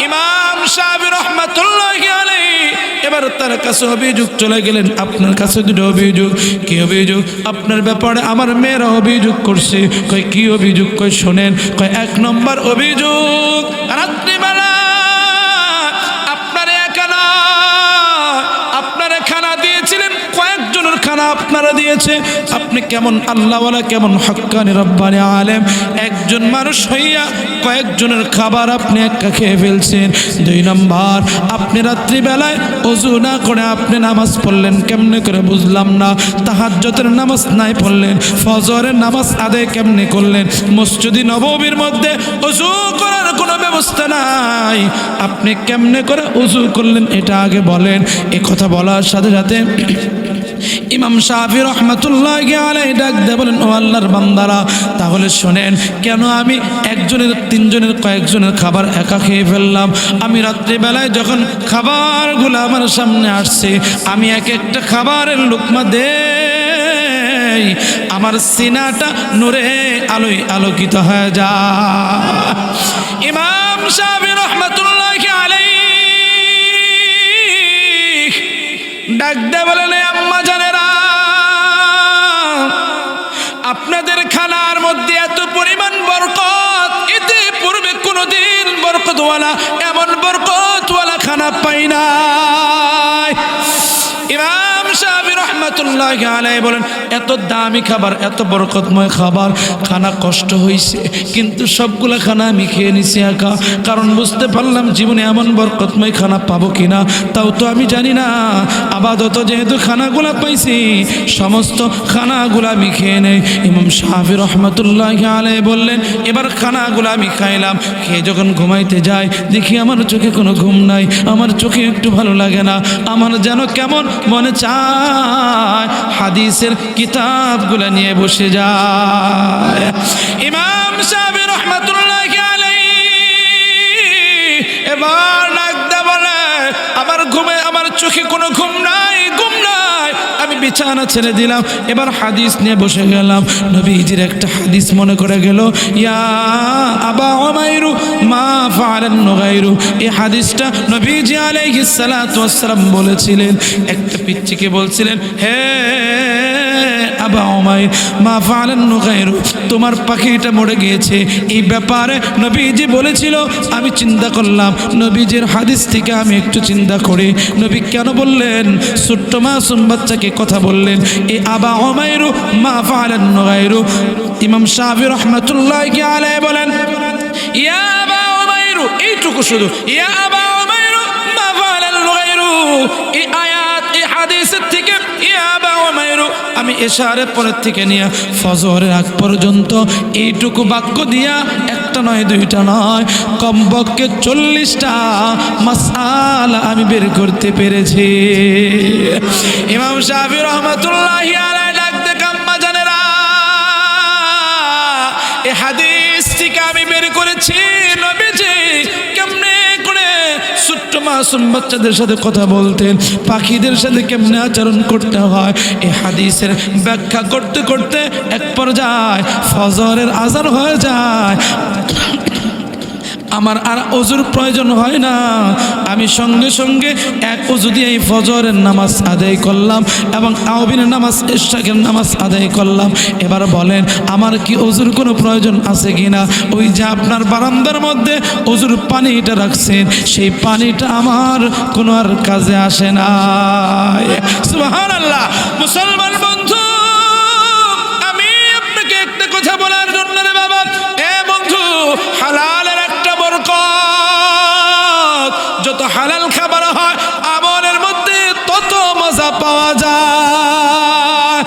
ইমাম শাফি রহমাতুল্লাহি আলাইহি এবার তার কাছে অভিযোগ চলে গেলেন, আপনার কাছে দুটো অভিযোগ। কি অভিযোগ? আপনার ব্যাপারে আমার মেয়েরা অভিযোগ করছে। কয় কি অভিযোগ? কয় শোনেন। কয় 1 নম্বর অভিযোগ, রাত্রিবেলা আপনারা খানা দিয়েছিলেন, কয়েকজনের খানা আপনারা দিয়েছে। আপনি কেমন আল্লাহওয়ালা, কেমন হক্কানি রব্বানি আলেম, একজন মানুষ হইয়া কয়েকজনের খাবার আপনি একা খেয়ে ফেলছেন। 2 নম্বর, আপনি রাত্রিবেলায় ওযু না করে আপনি নামাজ পড়লেন কেমনে করে বুঝলাম না। তাহাজ্জুদের নামাজ নাই পড়লেন, ফজরের নামাজ আদায় কেমনে করলেন? মসজিদে নববীর মধ্যে ওযু করার কোনো ব্যবস্থা নাই, আপনি কেমনে করে ওযু করলেন এটা আগে বলেন। এই কথা বলার সাথে সাথে ইমাম শাফি রহমাতুল্লাহি আলাইহি ডাক দিয়ে বলেন, ও আল্লাহর বান্দারা, তাহলে শোনেন, কেন আমি একজনের, তিনজনের, কয়েকজনের খাবার একা খেয়ে ফেললাম? আমি রাত্রিবেলায় যখন খাবারগুলো আমার সামনে আসছে, আমি এক একটা খাবারের লুকমা দেই, আমার সিনাটা নূরে আলোয় আলোকিত হয়ে যায়। ইমাম শাফি রহমাতুল্লাহি আলাইহি ডাক দিয়ে বলেন, আম্মা জানেরা, আপনাদের খানার মধ্যে এত পরিমাণ বরকত, এতে পূর্বে কোনোদিন বরকতওয়ালা, এমন বরকতওয়ালা খানা পাই নাই। ইমাম শাফি রহমাতুল্লাহি আলাইহি বলেন, এত দামি খাবার, এত বরকতময় খাবার, খানা কষ্ট হয়েছে, কিন্তু সবগুলা খানা আমি খেয়ে নিছি একা। কারণ বুঝতে পারলাম জীবনে এমন বরকতময় খানা পাবো কিনা তাও তো আমি জানি না। আপাতত যেহেতু খানাগুলা পাইছি, সমস্ত খানাগুলা আমি খেয়ে নেই। ইমাম শাফি রহমাতুল্লাহি আলাইহি বললেন, এবার খানাগুলা আমি খাইলাম, খেয়ে যখন ঘুমাইতে যাই দেখি আমার চোখে কোনো ঘুম নাই, আমার চোখে একটু ভালো লাগে না, আমার যেন কেমন মনে চায় হাদিসের কিতাবগুলো নিয়ে বসে যায়। ইমাম শাফি রহমাতুল্লাহি আলাইহি এবার ডাক দিয়ে বলে, আমার চোখে কোনো ঘুম নাই, আমি বিছানা ছেড়ে দিলাম, এবার হাদিস নিয়ে বসে গেলাম। নবীজির একটা হাদিস মনে করে গেল, ইয়া আবা উমাইর মা ফাআলান নুগাইরু। এই হাদিসটা নবীজি আলাইহিস সালাতু ওয়াস সালাম বলেছিলেন। একটা পিচ্চিকে বলছিলেন, হে আবা উমাইর মা ফাআলান নুগাইরু, তোমার পাখিটা মরে গিয়েছে। এই ব্যাপারে নবীজি বলেছিল। আমি চিন্তা করলাম, নবীজির হাদিস থেকে আমি একটু চিন্তা করি, নবী কেন বললেন, ছোট্ট মাসুম বাচ্চাকে কথা বললেন। এই আবা উমাইর মা ফাআলান নুগাইরু, ইমাম শাফি রাহমাতুল্লাহি আলাইহি বলেন, ইয়া আবা উমাইর, এইটুকু শুধু, ইয়া আবা উমাইর মা ফাআলান নুগাইরু। এই আয়াত, এই হাদিসের থেকে ইয়া আবা উমাইর, আমি এশারের পরের থেকে নিয়ে ফজরের আগ পর্যন্ত এইটুকু বাক্য দিয়া একটা নয়, দুইটা নয়, কমপক্ষে 40টা মাসআলা আমি বের করতে পেরেছি। ইমাম শাফি রহমাতুল্লাহি আলাইহি ডাক দিয়ে, আম্মা জানেরা, এই হাদিস থেকে আমি বের করেছি নবীজি কেমনে করে ছোট্ট মাসুম বাচ্চাদের সাথে কথা বলতেন, পাখিদের সাথে কেমনে আচরণ করতে হয়। এই হাদিসের ব্যাখ্যা করতে করতে এক পর্যায়ে ফজরের আযান হয়ে যায়, আমার আর ওযুর প্রয়োজন হয় না, আমি সঙ্গে সঙ্গে এক ওযু দিয়ে ফজরের নামাজ আদায় করলাম এবং তাওবিনের নামাজ, ইশরাকের নামাজ আদায় করলাম। এবার বলেন, আমার কি ওযুর কোনো প্রয়োজন আছে কিনা? ওই যে আপনার বারান্দার মধ্যে ওযুর পানিটা রাখছেন, সেই পানিটা আমার কোনো আর কাজে আসে না। সুবহানাল্লাহ। মুসলমান বন্ধু, আমি আপনাকে একটা কথা বলার জন্য রে বাবা, এ বন্ধু, হালালের একটা বরকত, যত হালাল খাবার হয় আমলের মধ্যে তত মজা পাওয়া যায়।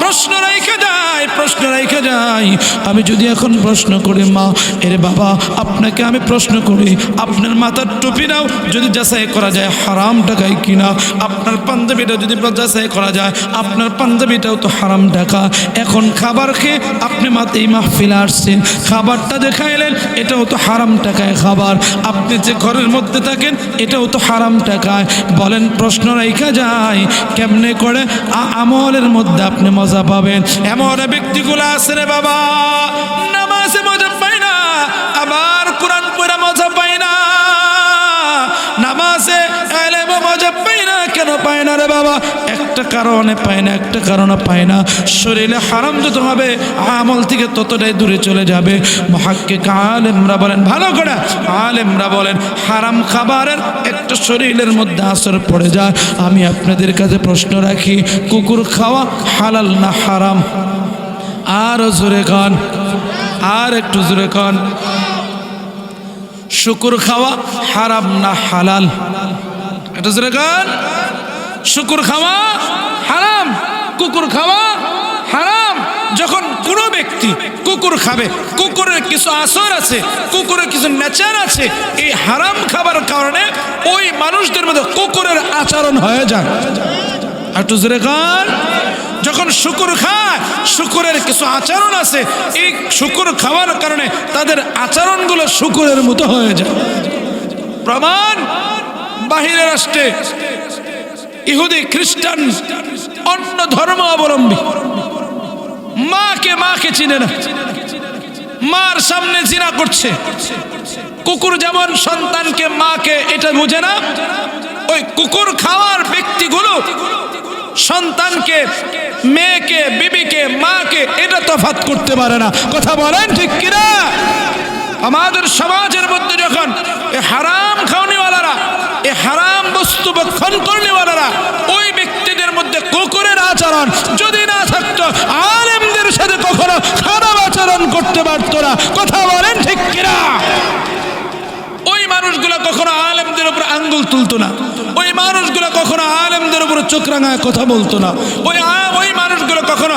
প্রশ্ন রেখে যায়, প্রশ্ন রেখে যাই, আমি যদি এখন প্রশ্ন করি মা এরে বাবা আপনাকে আমি প্রশ্ন করি, আপনার মাথার টুপিটাও যদি যাচাই করা যায় হারাম টাকায় কিনা, আপনার পাঞ্জাবিটা যদি যাচাই করা যায় আপনার পাঞ্জাবিটাও তো হারাম টাকা। এখন খাবার খেয়ে আপনি এই মাহফিলে আসছেন, খাবারটা যে খাইলেন এটাও তো হারাম টাকায় খাবার, আপনি যে ঘরের মধ্যে থাকেন এটাও তো হারাম টাকায়। বলেন প্রশ্ন রেখা যায় কেমনে করে আমলের মধ্যে আপনি মজা পাবেন? এমন ব্যক্তিগুলো আছে রে বাবা নামাজে মজা পায় না, আবার কোরআন পড়া মজা পায় না, নামাজে এলেমে মজা পায় না। কেন পায় না রে বাবা? একটা কারণে পায় না, একটা কারণে পায় না, শরীরে হারাম যত হবে আমল থেকে ততটাই দূরে চলে যাবে। মুহাক্কিক আলেমরা বলেন, ভালো করে আলেমরা বলেন হারাম খাবারের একটা শরীরের মধ্যে আসর পড়ে যায়। আমি আপনাদের কাছে প্রশ্ন রাখি, কুকুর খাওয়া হালাল না হারাম? আরো জোরে কান, আর একটু জোরে কান। শুকুর খাওয়া হারাম না হালাল? এটা জোরে কান। শুকুর খাওয়া হারাম, কুকুর খাওয়া হারাম। যখন কোনো ব্যক্তি কুকুর খাবে, কুকুরের কিছু আসর আছে, কুকুরের কিছু নেচার আছে, এই হারাম খাবার কারণে ওই মানুষদের মধ্যে কুকুরের আচরণ হয়ে যায়। একটু জোরে কান। যখন শুকুর খায়, শুকুরের কিছু আচরণ আছে, এই শুকুর খাওয়ার কারণে তাদের আচরণগুলো শুকুরের মতো হয়ে যায়। প্রমাণ, বাহিরের রাষ্ট্রে ইহুদি খ্রিস্টান অন্য ধর্ম অবলম্বী মাকে চিনে না, মার সামনে জিনা করছে। কুকুর যেমন সন্তানকে মাকে এটা বুঝে না, ওই কুকুর খাওয়ার ব্যক্তিগুলো সন্তানকে, মেয়েকে, বিবিকে, মাকে এটা তফাৎ করতে পারে না। কথা বলেন ঠিক কিনা? আমাদের সমাজের মধ্যে যখন এ হারাম খাওয়ানিওয়ালারা, এ হারাম বস্তু ভক্ষণ করনেওয়ালারা, ওই ব্যক্তিদের মধ্যে কুকুরের আচরণ যদি না থাকতো আলেমদের সাথে কখনো খারাপ আচরণ করতে পারতো না। কথা বলেন ঠিক কিনা? ওই মানুষগুলো কখনো আলেমদের উপর আঙ্গুল তুলতো না, ওই মানুষগুলো কখনো আলেমদের উপর চোখ রাঙায় কথা বলতো না, ওই মানুষগুলো কখনো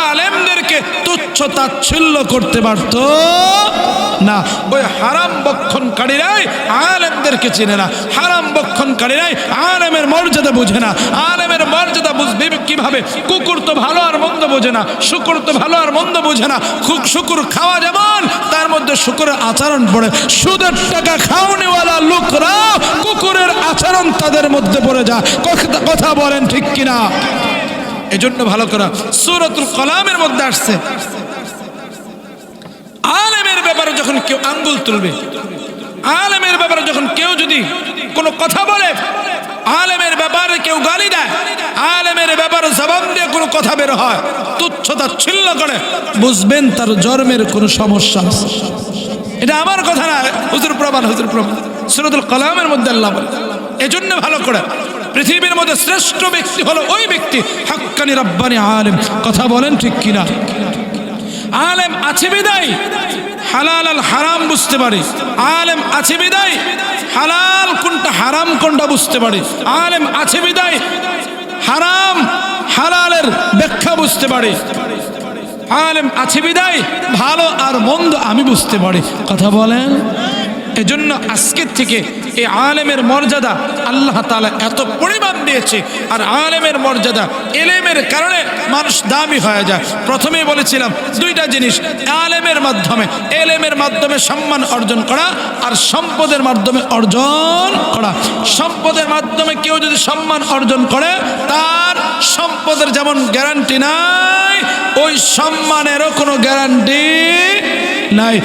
আলেমদেরকে তুচ্ছ তাচ্ছিল্য করতে পারতো না। ওই হারাম বক্ষণকারীরাই আলেমদেরকে চেনে না, হারাম বক্ষণকারীরাই আলেমের মর্যাদা বুঝে না। আলেমের মর্যাদা বুঝবে কিভাবে? কুকুর তো ভালো আর মন্দ বোঝে না, শুকুর তো ভালো আর মন্দ বোঝে না। শুকুর খাওয়া যেমন, তার মধ্যে শুকুরের আচরণ পড়ে। সুদের টাকা খাওয়ানিওয়ালা লোকরা কুকুরের আচরণ তাদের মধ্যে পড়ে যায়। কথা বলেন ঠিক কিনা? এজন্য ভালো করা সূরাতুল কলামের মধ্যে আসছে, আলেমের ব্যাপারে যখন কেউ আঙ্গুল তুলবে, আলেমের ব্যাপারে যখন কেউ যদি কোনো কথা বলে, আলেমের ব্যাপারে কেউ গালি দেয়, আলেমের ব্যাপারে জবান দিয়ে কোনো কথা বের হয়, তুচ্ছতা ছিল্ল করে, বুঝবেন তার জন্মের কোনো সমস্যা আছে। এটা আমার কথা না, হুজুর প্রমাণ, হুজুর প্রমাণ। সূরাতুল কলামের মধ্যে আল্লাহ বলে। এজন্য ভালো করে পৃথিবীর মধ্যে শ্রেষ্ঠ ব্যক্তি হলো ওই ব্যক্তি হাক্কানি রাব্বানি আলেম। কথা বলেন ঠিক কিনা? আলেম আছে বিদায় হালাল আর হারাম বুঝতে পারে, আলেম আছে বিদায় হালাল কোনটা হারাম কোনটা বুঝতে পারে, আলেম আছে বিদায় হারাম হালালের ব্যাখ্যা বুঝতে পারে, আলেম আছে বিদায় ভালো আর মন্দ আমি বুঝতে পারি। কথা বলেন। এজন্য আজকের থেকে এই আলেমের মর্যাদা আল্লাহ তাআলা এত পরিমাণ দিয়েছে। আর আলেমের মর্যাদা এলেমের কারণে মানুষ দামি হয়ে যায়। প্রথমেই বলেছিলাম দুইটা জিনিস, আলেমের মাধ্যমে, এলেমের মাধ্যমে সম্মান অর্জন করা আর সম্পদের মাধ্যমে অর্জন করা। সম্পদের মাধ্যমে কেউ যদি সম্মান অর্জন করে তার সম্পদের যেমন গ্যারান্টি নাই, ওই সম্মানেরও কোনো গ্যারান্টি নাই।